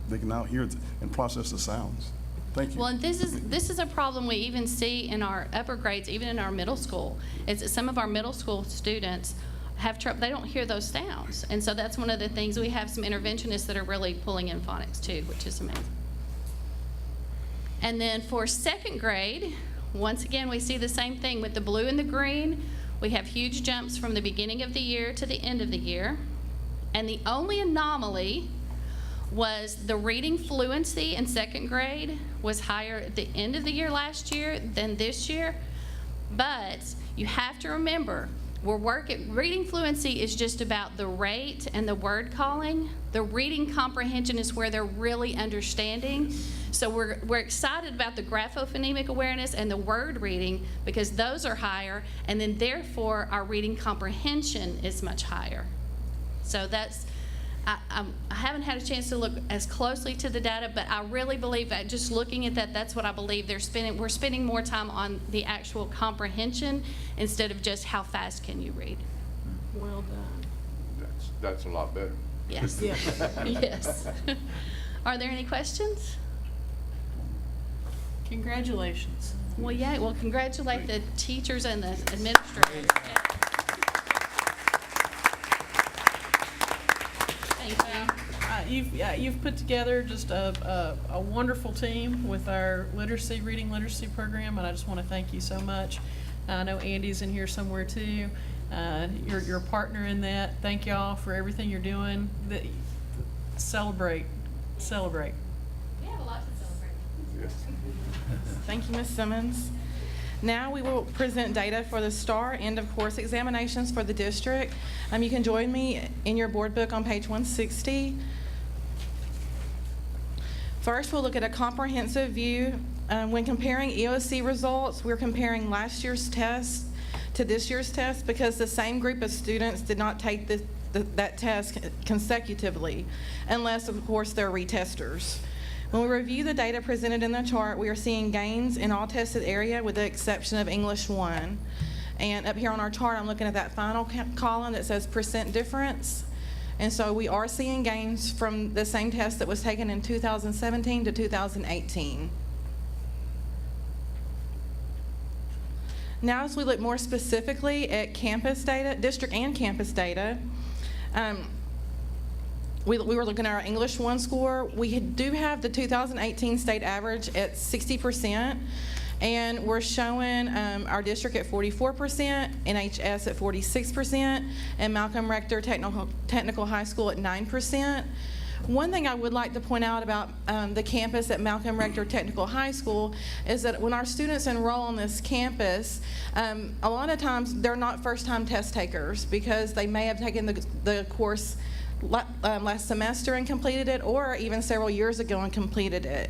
They can now hear and process the sounds. Thank you. Well, and this is a problem we even see in our upper grades, even in our middle school. Is that some of our middle school students have trouble, they don't hear those sounds. And so that's one of the things, we have some interventionists that are really pulling in phonics too, which is amazing. And then for second grade, once again, we see the same thing with the blue and the green. We have huge jumps from the beginning of the year to the end of the year. And the only anomaly was the reading fluency in second grade was higher at the end of the year last year than this year. But you have to remember, reading fluency is just about the rate and the word calling. The reading comprehension is where they're really understanding. So we're excited about the graphophonemic awareness and the word reading because those are higher, and then therefore our reading comprehension is much higher. So that's, I haven't had a chance to look as closely to the data, but I really believe that just looking at that, that's what I believe we're spending more time on the actual comprehension instead of just how fast can you read. Well done. That's a lot better. Yes. Yes. Are there any questions? Congratulations. Well, yeah, well, congratulate the teachers and the administrators. Thank you. You've put together just a wonderful team with our reading literacy program, and I just want to thank you so much. I know Andy's in here somewhere too. You're a partner in that. Thank y'all for everything you're doing. Celebrate. We have a lot to celebrate. Yes. Thank you, Ms. Simmons. Now we will present data for the STAR end of course examinations for the district. You can join me in your board book on page 160. First, we'll look at a comprehensive view. When comparing EOC results, we're comparing last year's test to this year's test because the same group of students did not take that test consecutively, unless, of course, they're retesters. When we review the data presented in the chart, we are seeing gains in all tested area with the exception of English 1. And up here on our chart, I'm looking at that final column that says percent difference. And so we are seeing gains from the same test that was taken in 2017 to 2018. Now, as we look more specifically at campus data, district and campus data, we were looking at our English 1 score. We do have the 2018 state average at 60%, and we're showing our district at 44%, NHS at 46%, and Malcolm Rector Technical High School at 9%. One thing I would like to point out about the campus at Malcolm Rector Technical High School is that when our students enroll on this campus, a lot of times they're not first-time test takers because they may have taken the course last semester and completed it, or even several years ago and completed it.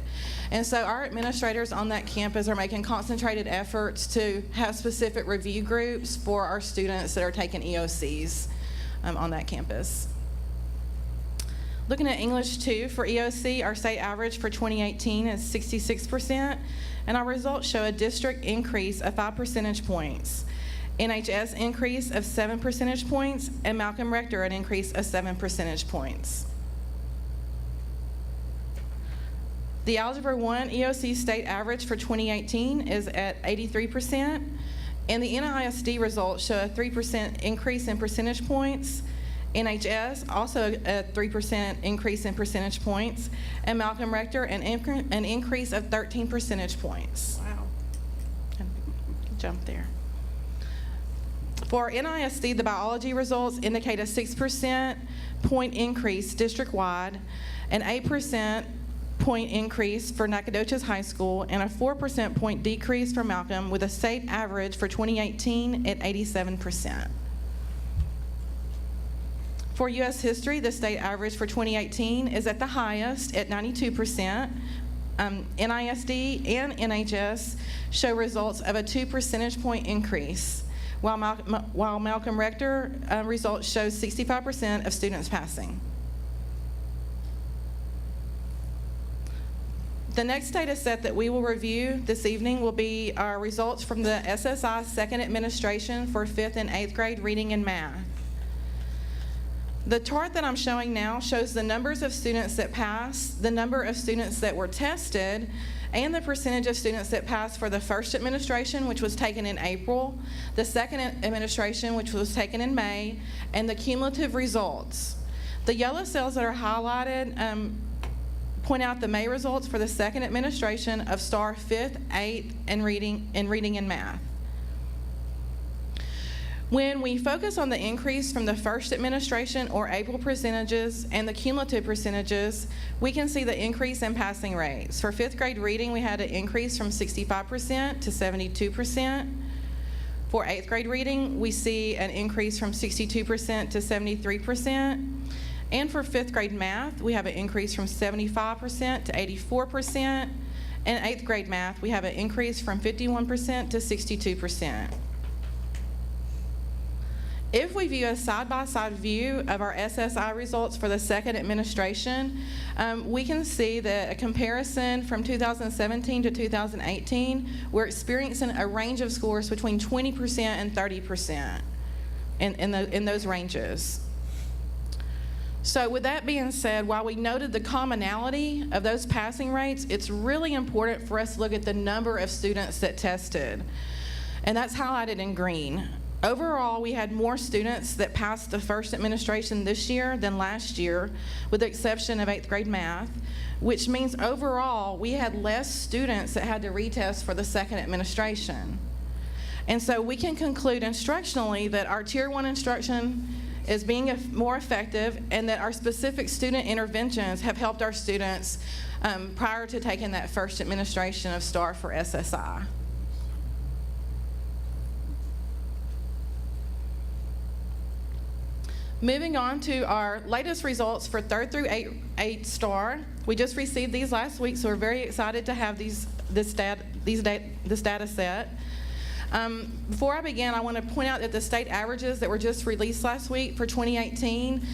And so our administrators on that campus are making concentrated efforts to have specific review groups for our students that are taking EOCs. on that campus. Looking at English 2 for EOC, our state average for 2018 is 66%, and our results show a district increase of 5 percentage points, NHS increase of 7 percentage points, and Malcolm Rector an increase of 7 percentage points. The Algebra 1 EOC state average for 2018 is at 83%, and the NISD results show a 3% increase in percentage points. NHS also a 3% increase in percentage points, and Malcolm Rector an increase of 13 percentage points. Wow. Jump there. For NISD, the biology results indicate a 6% point increase district-wide, an 8% point increase for Nacogdoches High School, and a 4% point decrease for Malcolm, with a state average for 2018 at 87%. For U.S. history, the state average for 2018 is at the highest at 92%. NISD and NHS show results of a 2 percentage point increase, while Malcolm Rector results show 65% of students passing. The next data set that we will review this evening will be our results from the SSI second administration for 5th and 8th grade reading and math. The chart that I'm showing now shows the numbers of students that passed, the number of students that were tested, and the percentage of students that passed for the first administration, which was taken in April, the second administration, which was taken in May, and the cumulative results. The yellow cells that are highlighted point out the May results for the second administration of STAR 5th, 8th, and reading and math. When we focus on the increase from the first administration or April percentages and the cumulative percentages, we can see the increase in passing rates. For 5th grade reading, we had an increase from 65% to 72%. For 8th grade reading, we see an increase from 62% to 73%. And for 5th grade math, we have an increase from 75% to 84%. And 8th grade math, we have an increase from 51% to 62%. If we view a side-by-side view of our SSI results for the second administration, we can see that a comparison from 2017 to 2018, we're experiencing a range of scores between 20% and 30% in those ranges. So with that being said, while we noted the commonality of those passing rates, it's really important for us to look at the number of students that tested, and that's highlighted in green. Overall, we had more students that passed the first administration this year than last year, with the exception of 8th grade math, which means overall we had less students that had to retest for the second administration. And so we can conclude instructionally that our Tier 1 instruction is being more effective, and that our specific student interventions have helped our students prior to taking that first administration of STAR for SSI. Moving on to our latest results for 3rd through 8 STAR. We just received these last week, so we're very excited to have this data set. Before I begin, I want to point out that the state averages that were just released last week for 2018,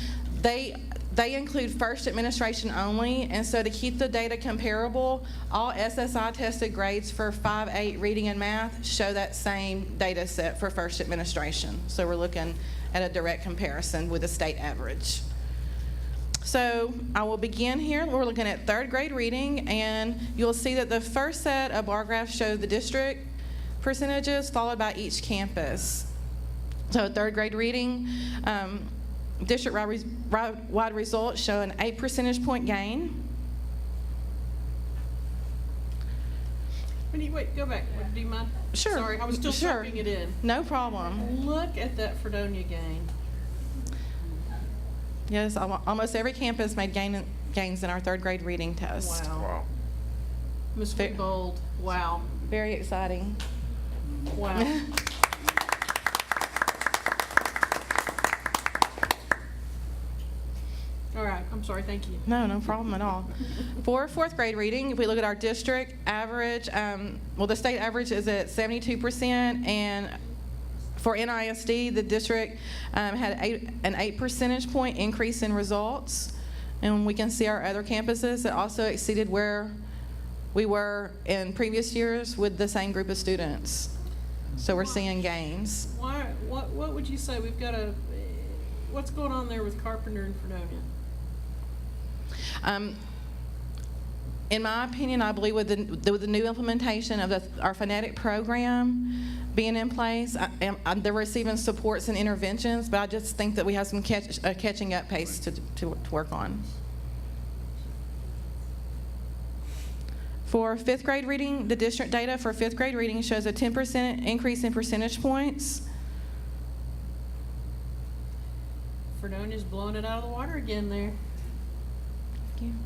they include first administration only, and so to keep the data comparable, all SSI tested grades for 5-8 reading and math show that same data set for first administration. So we're looking at a direct comparison with the state average. So I will begin here. We're looking at 3rd grade reading, and you'll see that the first set of bar graphs show the district percentages followed by each campus. So 3rd grade reading, district-wide results show an 8 percentage point gain. Wait, go back. Do you mind? Sure. Sorry, I was still typing it in. No problem. Look at that Fredonia gain. Yes, almost every campus made gains in our 3rd grade reading test. Wow. Ms. Bold. Wow. Very exciting. Wow. All right, I'm sorry, thank you. No problem at all. For 4th grade reading, if we look at our district average, the state average is at 72%, and For NISD, the district had an 8 percentage point increase in results. And we can see our other campuses that also exceeded where we were in previous years with the same group of students. So we're seeing gains. What would you say? What's going on there with Carpenter and Fredonia? In my opinion, I believe with the new implementation of our phonetic program being in place, they're receiving supports and interventions, but I just think that we have some catching up pace to work on. For fifth grade reading, the district data for fifth grade reading shows a 10% increase in percentage points. Fredonia's blowing it out of the water again there. Thank you.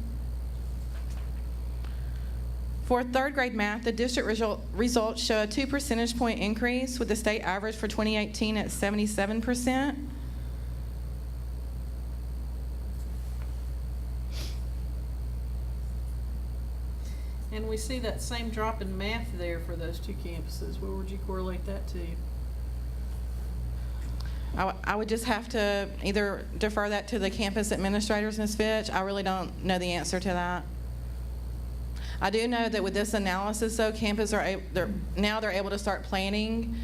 For third grade math, the district results show a 2 percentage point increase with the state average for 2018 at 77%. And we see that same drop in math there for those two campuses. Where would you correlate that to? I would just have to either defer that to the campus administrators, Ms. Fitch. I really don't know the answer to that. I do know that with this analysis, though, campuses they're able to start planning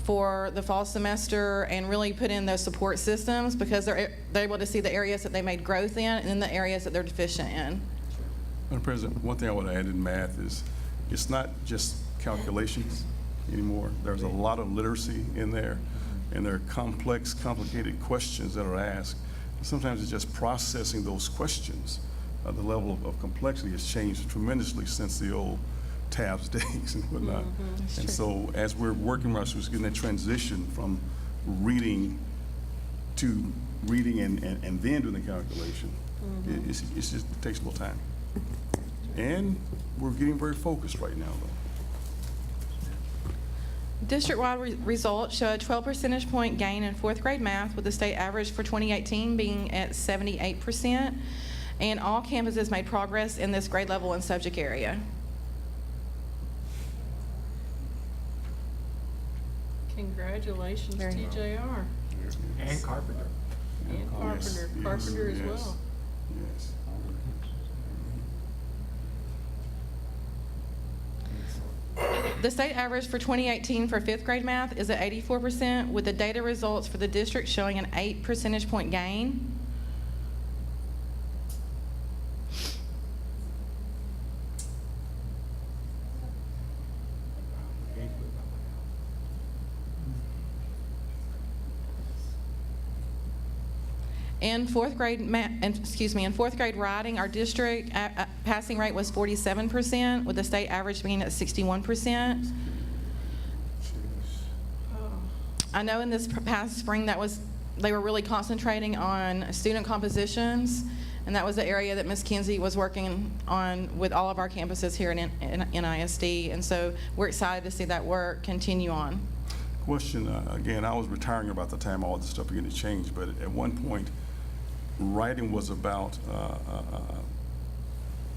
for the fall semester and really put in those support systems because they're able to see the areas that they made growth in and then the areas that they're deficient in. Madam President, one thing I would add in math is it's not just calculations anymore. There's a lot of literacy in there, and there are complex, complicated questions that are asked. And sometimes it's just processing those questions. The level of complexity has changed tremendously since the old TABS days and whatnot. And so as we're working with our students, getting that transition from reading to reading and then doing the calculation, it's just, it takes a little time. And we're getting very focused right now, though. District-wide results show a 12 percentage point gain in fourth grade math with the state average for 2018 being at 78%. And all campuses made progress in this grade level and subject area. Congratulations, TJR. And Carpenter. And Carpenter. Yes, Carpenter as yes, well. Yes. The state average for 2018 for fifth grade math is at 84%, with the data results for the district showing an 8 percentage point gain. In fourth grade in fourth grade writing, our district passing rate was 47%, with the state average being at 61%. I know in this past spring they were really concentrating on student compositions, and that was the area that Ms. Kinsey was working on with all of our campuses here in NISD, and so we're excited to see that work continue on. Question, again, I was retiring about the time all this stuff began to change, but at one point, writing was about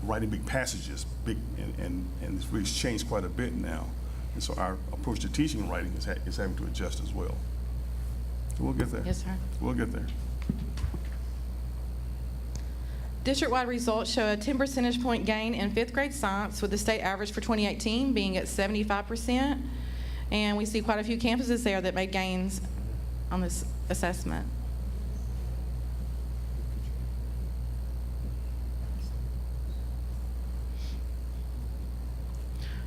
writing big passages, and it's really changed quite a bit now. And so our approach to teaching writing is having to adjust as well. So we'll get there. Yes, sir. We'll get there. District-wide results show a 10 percentage point gain in fifth grade science, with the state average for 2018 being at 75%. And we see quite a few campuses there that made gains on this assessment.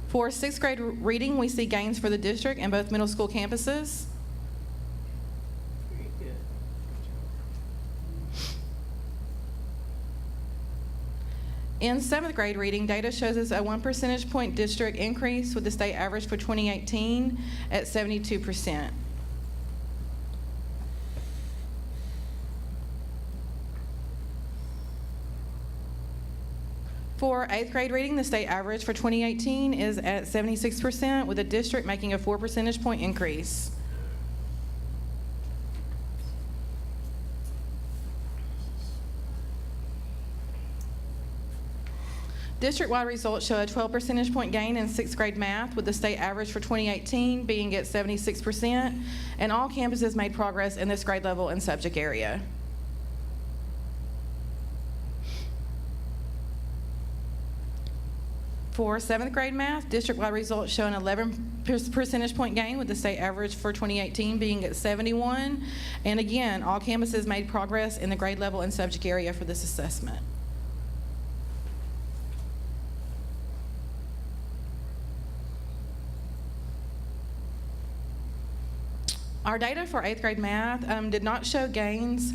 For sixth grade reading, we see gains for the district in both middle school campuses. Very good. In seventh grade reading, data shows us a 1 percentage point district increase, with the state average for 2018 at 72%. For eighth grade reading, the state average for 2018 is at 76%, with the district making a 4 percentage point increase. District-wide results show a 12 percentage point gain in sixth grade math, with the state average for 2018 being at 76%, and all campuses made progress in this grade level and subject area. For seventh grade math, district-wide results show an 11 percentage point gain, with the state average for 2018 being at 71. And again, all campuses made progress in the grade level and subject area for this assessment. Our data for eighth grade math did not show gains.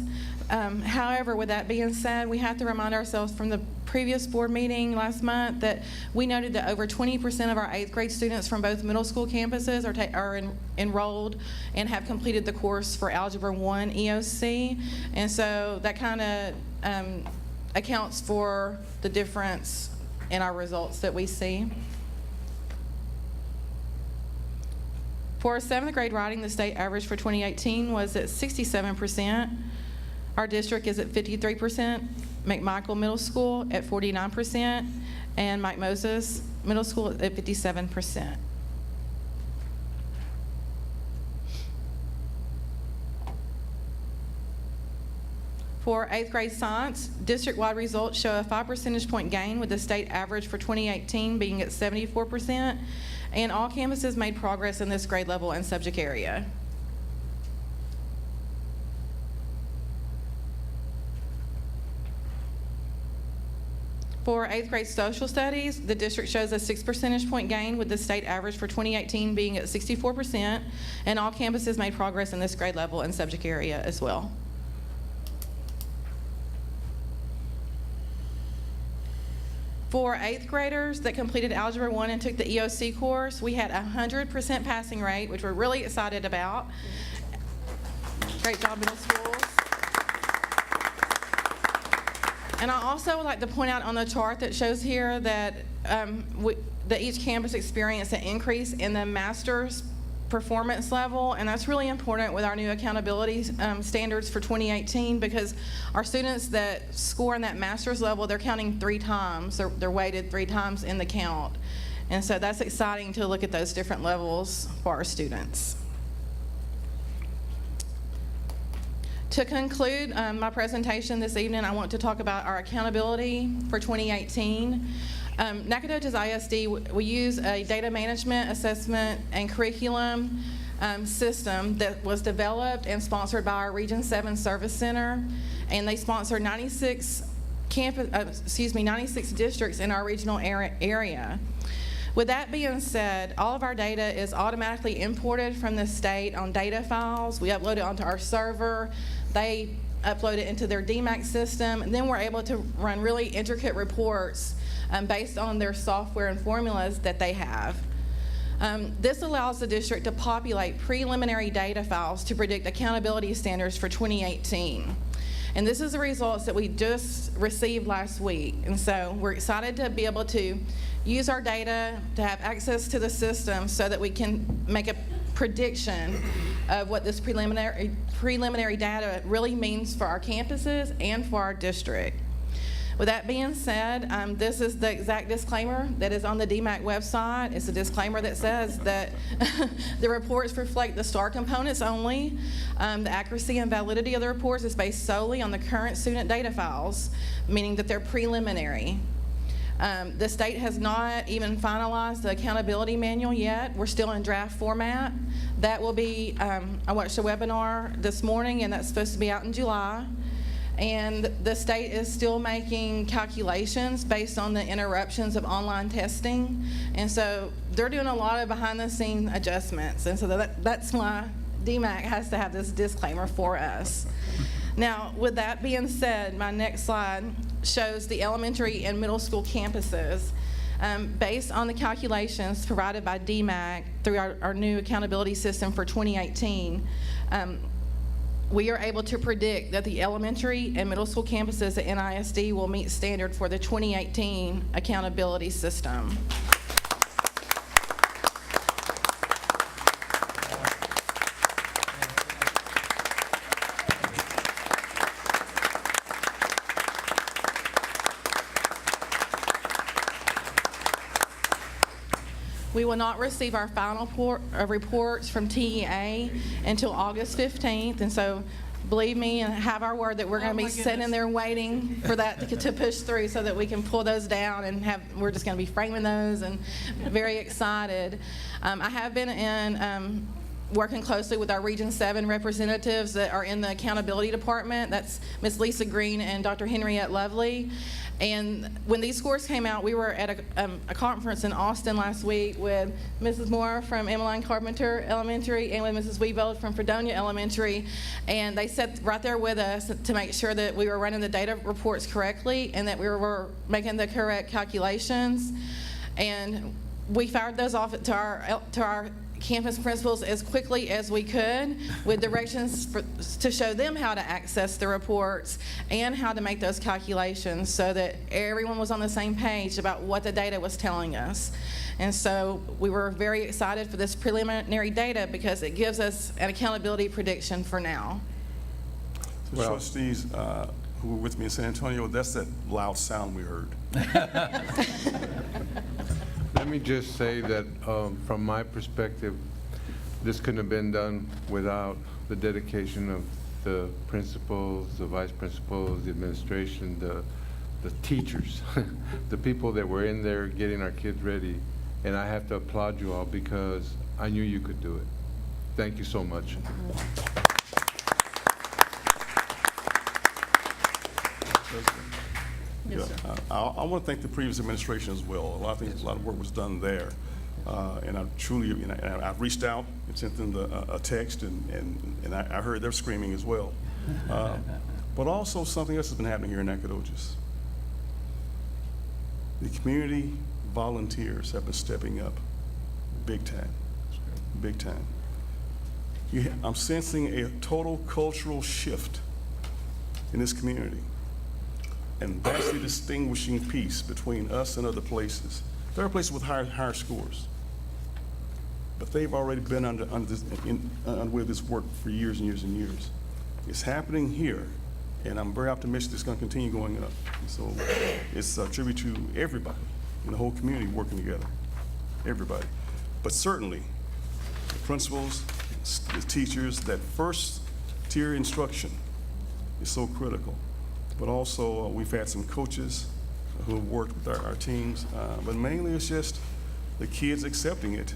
However, with that being said, we have to remind ourselves from the previous board meeting last month that we noted that over 20% of our eighth grade students from both middle school campuses are enrolled and have completed the course for Algebra 1 EOC. And so that kind of accounts for the difference in our results that we see. For seventh grade writing, the state average for 2018 was at 67%. Our district is at 53%, McMichael Middle School at 49%, and Mike Moses Middle School at 57%. For eighth grade science, district-wide results show a 5 percentage point gain, with the state average for 2018 being at 74%, and all campuses made progress in this grade level and subject area. For eighth grade social studies, the district shows a 6 percentage point gain, with the state average for 2018 being at 64%, and all campuses made progress in this grade level and subject area as well. For eighth graders that completed Algebra 1 and took the EOC course, we had a 100% passing rate, which we're really excited about. Great job, middle schools. And I also would like to point out on the chart that shows here that, that each campus experienced an increase in the master's performance level, and that's really important with our new accountability standards for 2018, because our students that score in that master's level, they're counting 3 times. They're weighted 3 times in the count. And so that's exciting to look at those different levels for our students. To conclude my presentation this evening, I want to talk about our accountability for 2018. Nacogdoches ISD, we use a data management, assessment, and curriculum system that was developed and sponsored by our Region 7 Service Center, and they sponsor 96 districts in our regional area. With that being said, all of our data is automatically imported from the state on data files. We upload it onto our server. They upload it into their DMAC system, and then we're able to run really intricate reports based on their software and formulas that they have. This allows the district to populate preliminary data files to predict accountability standards for 2018. And this is the results that we just received last week. And so we're excited to be able to use our data, to have access to the system so that we can make a prediction of what this preliminary data really means for our campuses and for our district. With that being said, this is the exact disclaimer that is on the DMAC website. It's a disclaimer that says that the reports reflect the STAR components only. The accuracy and validity of the reports is based solely on the current student data files, meaning that they're preliminary. The state has not even finalized the accountability manual yet. We're still in draft format. That will be, I watched a webinar this morning, and that's supposed to be out in July. And the state is still making calculations based on the interruptions of online testing. And so they're doing a lot of behind-the-scene adjustments. And so that's why DMAC has to have this disclaimer for us. Now, with that being said, my next slide shows the elementary and middle school campuses. Based on the calculations provided by DMAC through our new accountability system for 2018, we are able to predict that the elementary and middle school campuses at NISD will meet standard for the 2018 accountability system. We will not receive our final reports from TEA until August 15th, and so believe me and have our word that we're going to be sitting there waiting for that to push through so that we can pull those down and we're just going to be framing those and very excited. I have been in working closely with our Region 7 representatives that are in the accountability department. That's Ms. Lisa Green and Dr. Henriette Lovely. And when these scores came out, we were at a conference in Austin last week with Mrs. Moore from Emmeline Carpenter Elementary and with Mrs. Weebold from Fredonia Elementary. And they sat right there with us to make sure that we were running the data reports correctly and that we were making the correct calculations. And we fired those off to our campus principals as quickly as we could with directions to show them how to access the reports and how to make those calculations so that everyone was on the same page about what the data was telling us. And so we were very excited for this preliminary data because it gives us an accountability prediction for now. So trustees who were with me in San Antonio, that's that loud sound we heard. Let me just say that from my perspective, this couldn't have been done without the dedication of the principals, the vice principals, the administration, the teachers, the people that were in there getting our kids ready. And I have to applaud you all because I knew you could do it. Thank you so much. Yes, sir. I want to thank the previous administration as well. A lot of work was done there. And I truly, I've reached out and sent them a text, and I heard their screaming as well. But also something else has been happening here in Nacogdoches. The community volunteers have been stepping up big time, big time. I'm sensing a total cultural shift in this community. And that's the distinguishing piece between us and other places. There are places with higher scores, but they've already been under this work for years and years and years. It's happening here, and I'm very optimistic it's going to continue going up. So it's a tribute to everybody in the whole community working together, everybody. But certainly, the principals, the teachers, that first tier instruction is so critical. But also, we've had some coaches who have worked with our teams, but mainly it's just the kids accepting it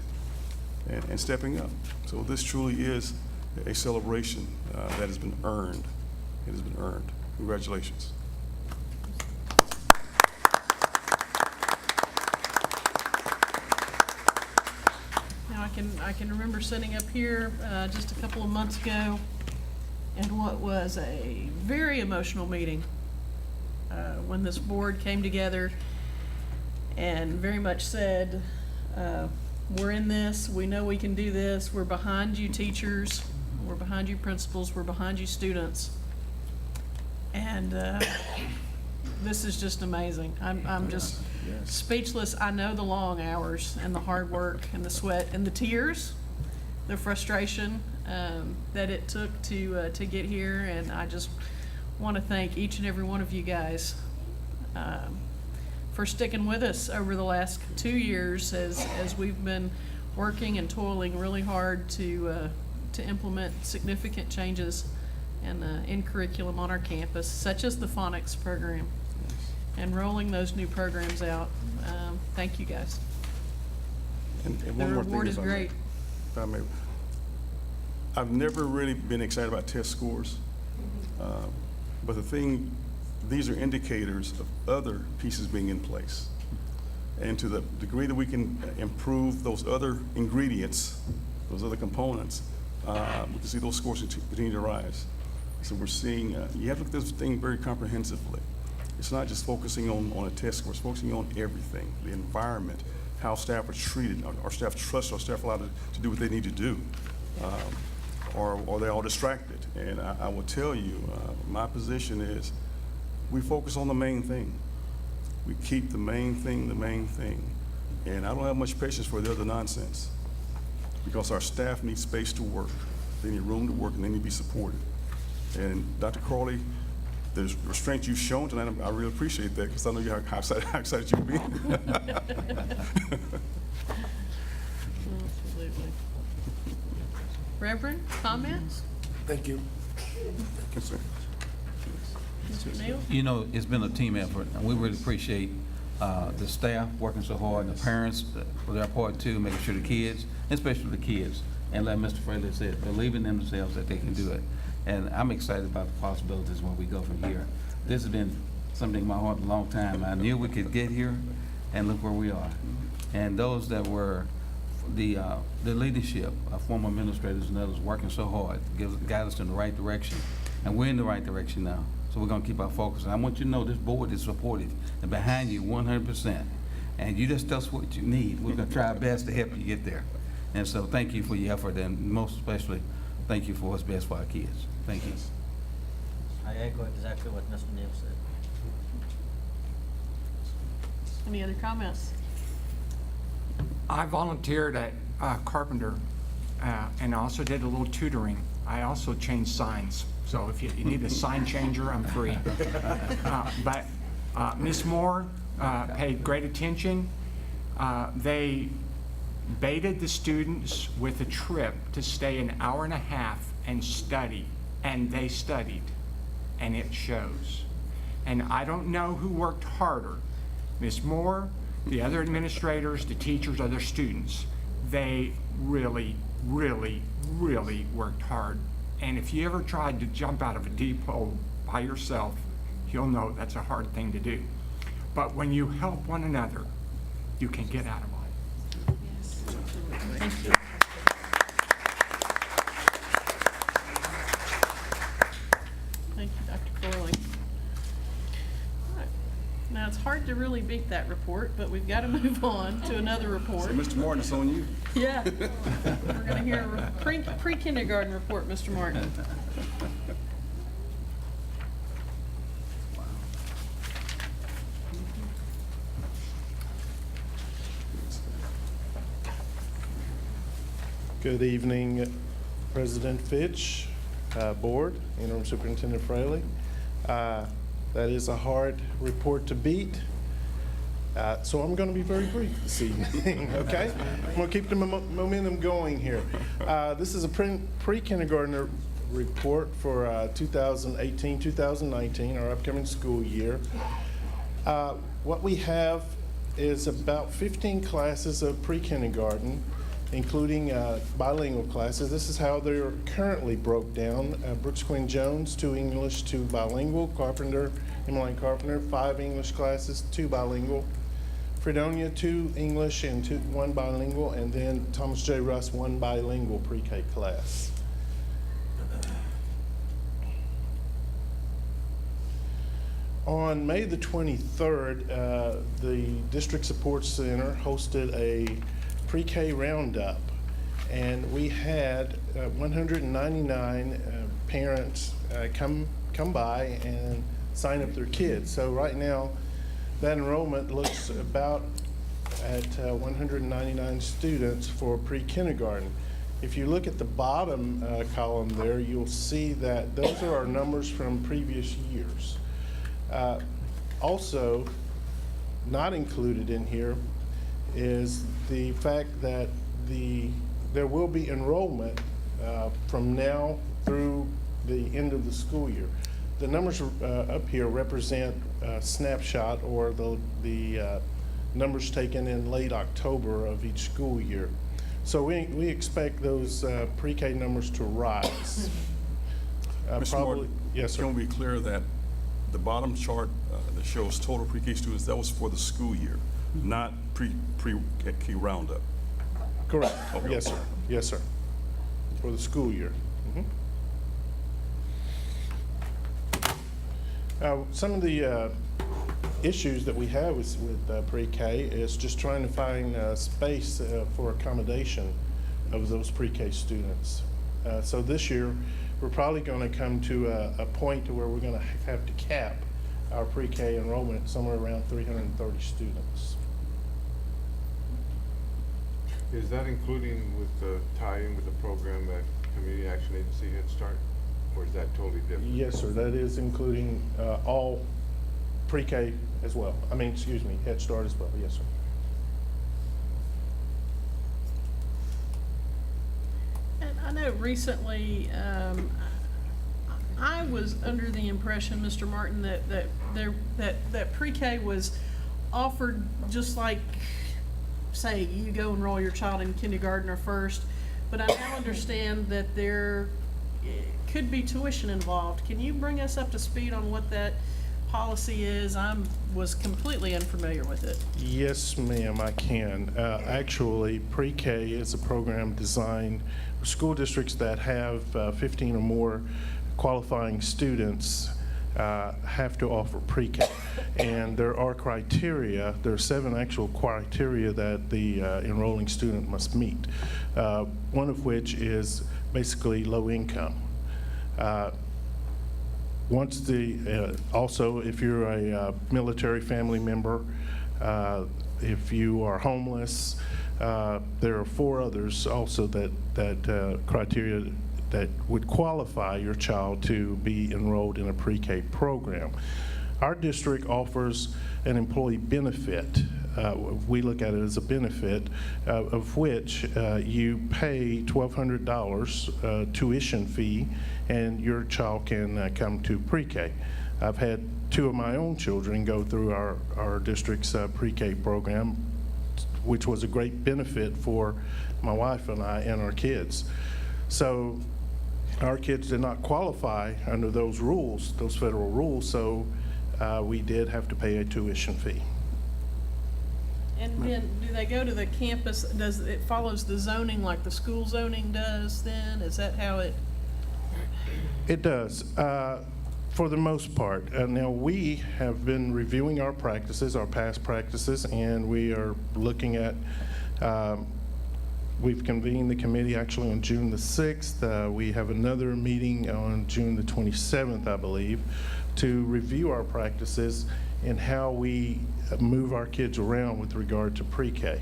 and stepping up. So this truly is a celebration that has been earned. It has been earned. Congratulations. Now, I can remember sitting up here just a couple of months ago and what was a very emotional meeting when this board came together and very much said, we're in this, we know we can do this, we're behind you teachers, we're behind you principals, we're behind you students. And this is just amazing. I'm just speechless. I know the long hours and the hard work and the sweat and the tears, the frustration that it took to get here, and I just want to thank each and every one of you guys for sticking with us over the last 2 years as we've been working and toiling really hard to implement significant changes in curriculum on our campus, such as the phonics program, and rolling those new programs out. Thank you guys. And The one more thing, reward is great. if I may. I've never really been excited about test scores, but these are indicators of other pieces being in place. And to the degree that we can improve those other ingredients, those other components, we can see those scores continue to rise. So we're seeing, you have to look at this thing very comprehensively. It's not just focusing on a test score, it's focusing on everything, the environment, how staff are treated, our staff trust, our staff allowed to do what they need to do, or they're all distracted. And I will tell you, my position is we focus on the main thing. We keep the main thing the main thing. And I don't have much patience for the other nonsense because our staff needs space to work. They need room to work and they need to be supported. And Dr. Crawley, the restraint you've shown tonight, I really appreciate that because I know how excited you'll be. Reverend, comments? Thank you. Mr. Neal? You know, it's been a team effort, and we really appreciate the staff working so hard, and the parents for their part too, making sure the kids, especially the kids, and like Mr. Fraley said, believing in themselves that they can do it. And I'm excited about the possibilities when we go from here. This has been something in my heart a long time. I knew we could get here, and look where we are. And those that were the leadership, former administrators and others working so hard to guide us in the right direction. And we're in the right direction now. So we're gonna keep our focus. And I want you to know this board is supportive and behind you 100%. And you just tell us what you need. We're gonna try our best to help you get there. And so thank you for your effort, and most especially, thank you for what's best for our kids. Thank you. I echo exactly what Mr. Neal said. Any other comments? I volunteered at Carpenter, and I also did a little tutoring. I also changed signs, so if you need a sign changer, I'm free. But Ms. Moore paid great attention. They baited the students with a trip to stay an hour and a half and study, and they studied, and it shows. And I don't know who worked harder, Ms. Moore, the other administrators, the teachers, other students. They really, really, really worked hard. And if you ever tried to jump out of a deep hole by yourself, you'll know that's a hard thing to do. But when you help one another, you can get out of it. Yes. Thank you. Thank you, Dr. Corley. All right. Now, it's hard to really beat that report, but we've got to move on to another report. So, Mr. Martin, it's on you. Yeah. We're going to hear a pre-kindergarten report, Mr. Martin. Good evening, President Fitch, Board, Interim Superintendent Fraley. That is a hard report to beat, so I'm going to be very brief this evening, okay? I'm going to keep the momentum going here. This is a pre-kindergarten report for 2018-2019, our upcoming school year. What we have is about 15 classes of pre-kindergarten, including bilingual classes. This is how they're currently broke down. Brooks Quinn Jones, 2 English, 2 bilingual. Carpenter, Emmeline Carpenter, 5 English classes, 2 bilingual. Fredonia, 2 English and 1 bilingual. And then Thomas J. Russ, 1 bilingual pre-K class. On May the 23rd, the District Support Center hosted a pre-K roundup, and we had 199 parents come by and sign up their kids. So right now, that enrollment looks about at 199 students for pre-kindergarten. If you look at the bottom column there, you'll see that those are our numbers from previous years. Also, not included in here is the fact that there will be enrollment from now through the end of the school year. The numbers up here represent a snapshot, or the numbers taken in late October of each school year. So we expect those pre-K numbers to rise. Mr. Martin, yes, sir. Can we be clear that the bottom chart that shows total pre-K students, that was for the school year, not pre-K roundup? Correct. Okay. Yes, sir. Yes, sir. For the school year. Some of the issues that we have with pre-K is just trying to find space for accommodation of those pre-K students. So this year, we're probably going to come to a point where we're going to have to cap our pre-K enrollment somewhere around 330 students. Is that including with the tie-in with the program at Community Action Agency Head Start, or is that totally different? Yes, sir. That is including all pre-K as well. I mean, excuse me, Head Start as well. Yes, sir. And know recently, I was under the impression, Mr. Martin, that pre-K was offered just like, say, you go enroll your child in kindergarten or first, but I now understand that there could be tuition involved. Can you bring us up to speed on what that policy is? Was completely unfamiliar with it. Yes, ma'am, I can. Actually, pre-K is a program designed for school districts that have 15 or more qualifying students have to offer pre-K. And there are criteria, there are 7 actual criteria that the enrolling student must meet, one of which is basically low income. Also, if you're a military family member, if you are homeless, there are 4 others also that criteria that would qualify your child to be enrolled in a pre-K program. Our district offers an employee benefit. We look at it as a benefit, of which you pay $1,200 tuition fee, and your child can come to pre-K. I've had 2 of my own children go through our district's pre-K program, which was a great benefit for my wife and I and our kids. So our kids did not qualify under those rules, those federal rules, so we did have to pay a tuition fee. And then, do they go to the campus, does it follows the zoning like the school zoning does then? Is that how it? It does, for the most part. Now, we have been reviewing our practices, our past practices, and we are looking at, we've convened the committee actually on June the 6th. We have another meeting on June the 27th, I believe, to review our practices and how we move our kids around with regard to pre-K.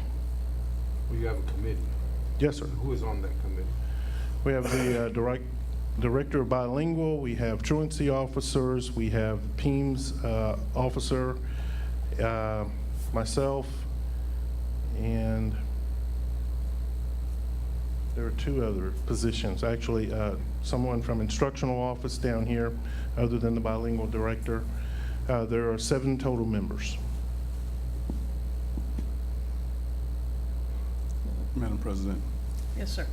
Well, you have a committee. Yes, sir. Who is on that committee? We have the director of bilingual, we have truancy officers, we have PEAMS officer, myself, and there are 2 other positions. Actually, someone from instructional office down here, other than the bilingual director. There are 7 total members. Madam President, Yes, sir.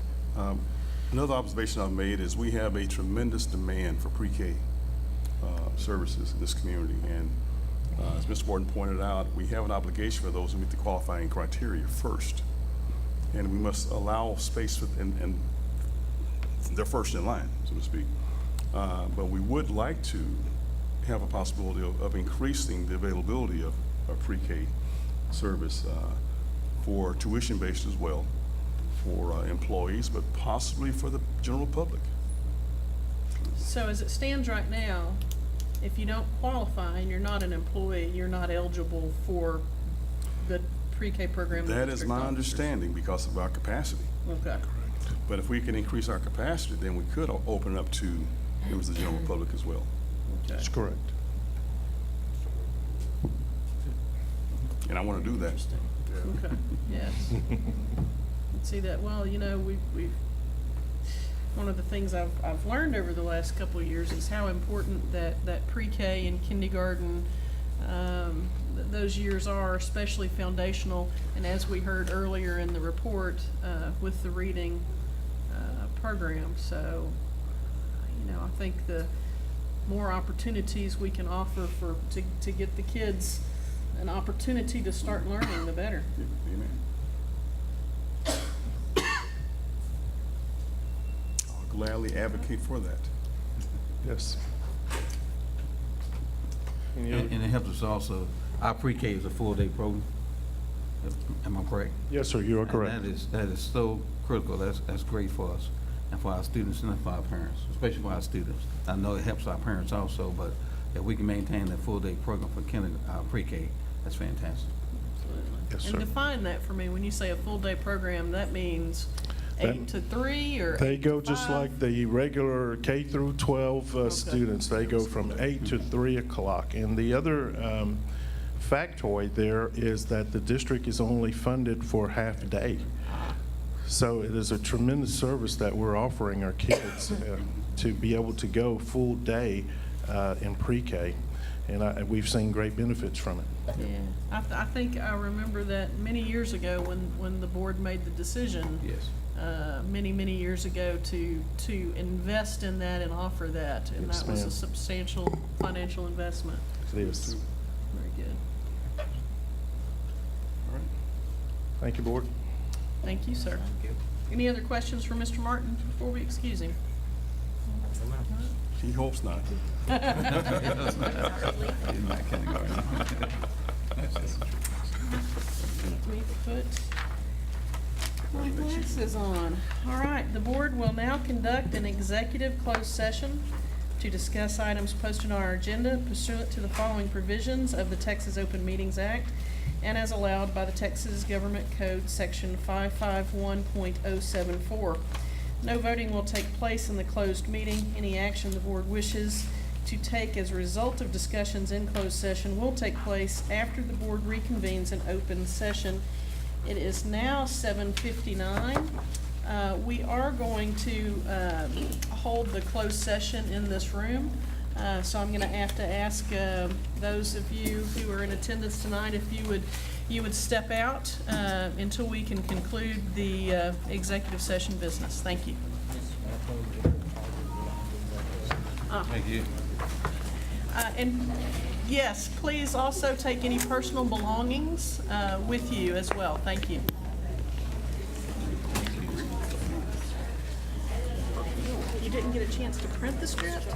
another observation I've made is we have a tremendous demand for pre-K services in this community. And as Mr. Gordon pointed out, we have an obligation for those who meet the qualifying criteria first. And we must allow space for, and they're first in line, so to speak. But we would like to have a possibility of increasing the availability of pre-K service for tuition-based as well, for employees, but possibly for the general public. So as it stands right now, if you don't qualify and you're not an employee, you're not eligible for the pre-K program? That is my understanding because of our capacity. Okay. But if we can increase our capacity, then we could open it up to members of the general public as well. That's correct. And I want to do that. Okay, yes. See that, well, you know, we've one of the things I've learned over the last couple of years is how important that pre-K and kindergarten, those years are, especially foundational. And as we heard earlier in the report, with the reading program. So, you know, I think the more opportunities we can offer to get the kids an opportunity to start learning, the better. Amen. I'll gladly advocate for that. Yes. And it helps us also, our pre-K is a full-day program. Am I correct? Yes, sir, you are correct. And that is so critical. That's great for us and for our students and for our parents, especially for our students. I know it helps our parents also, but if we can maintain that full-day program for pre-K, that's fantastic. Yes, sir. And define that for me. When you say a full-day program, that means 8 to 3 or They 8 go to just 5? like the regular K through 12 students. They go from 8 to 3 o'clock. And the other factoid there is that the district is only funded for half day. So it is a tremendous service that we're offering our kids to be able to go full day in pre-K, and we've seen great benefits from it. Yeah, I think I remember that many years ago when the board made the decision. Yes. Many years ago to invest in that and offer that, and Yes, that was ma'am. a substantial financial investment. It is. Very good. Thank you, Board. Thank you, sir. Any other questions for Mr. Martin before we excuse him? He hopes not. Let me put my glasses on. All right, the board will now conduct an executive closed session to discuss items posted on our agenda pursuant to the following provisions of the Texas Open Meetings Act and as allowed by the Texas Government Code, Section 551.074. No voting will take place in the closed meeting. Any action the board wishes to take as a result of discussions in closed session will take place after the board reconvenes in open session. It is now 7:59. We are going to hold the closed session in this room. So I'm going to have to ask those of you who are in attendance tonight if you would step out until we can conclude the executive session business. Thank you. Thank you. And yes, please also take any personal belongings with you as well. Thank you. You didn't get a chance to print the script?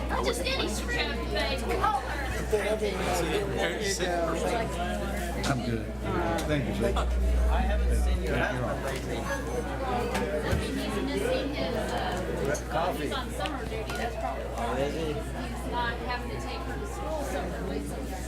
Not just any script, but color. I'm good. Thank you, sir. I haven't seen your husband lately. Coffee. He's on summer duty, that's probably why. Oh, is he? He's not having to take her to school separately, so he's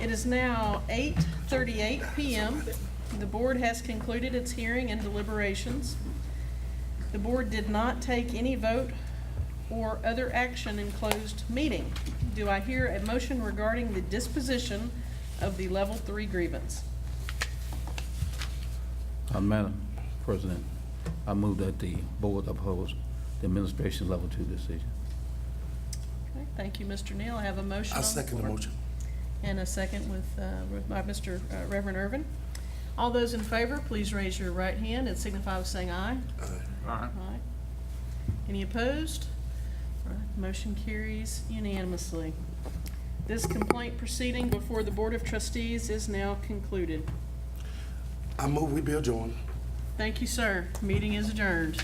It is now 8:38 p.m. The board has concluded its hearing and deliberations. The board did not take any vote or other action in closed meeting. Do I hear a motion regarding the disposition of the Level 3 grievance? Madam President, I move that the board oppose the administration level 2 decision. Okay, thank you, Mr. Neal. I have a motion. I on second the floor. motion. And a second by Mr. Reverend Irvin. All those in favor, please raise your right hand and signify by saying aye. Aye. Aye. Any opposed? All right, motion carries unanimously. This complaint proceeding before the Board of Trustees is now concluded. I move we be adjourned. Thank you, sir. Meeting is adjourned.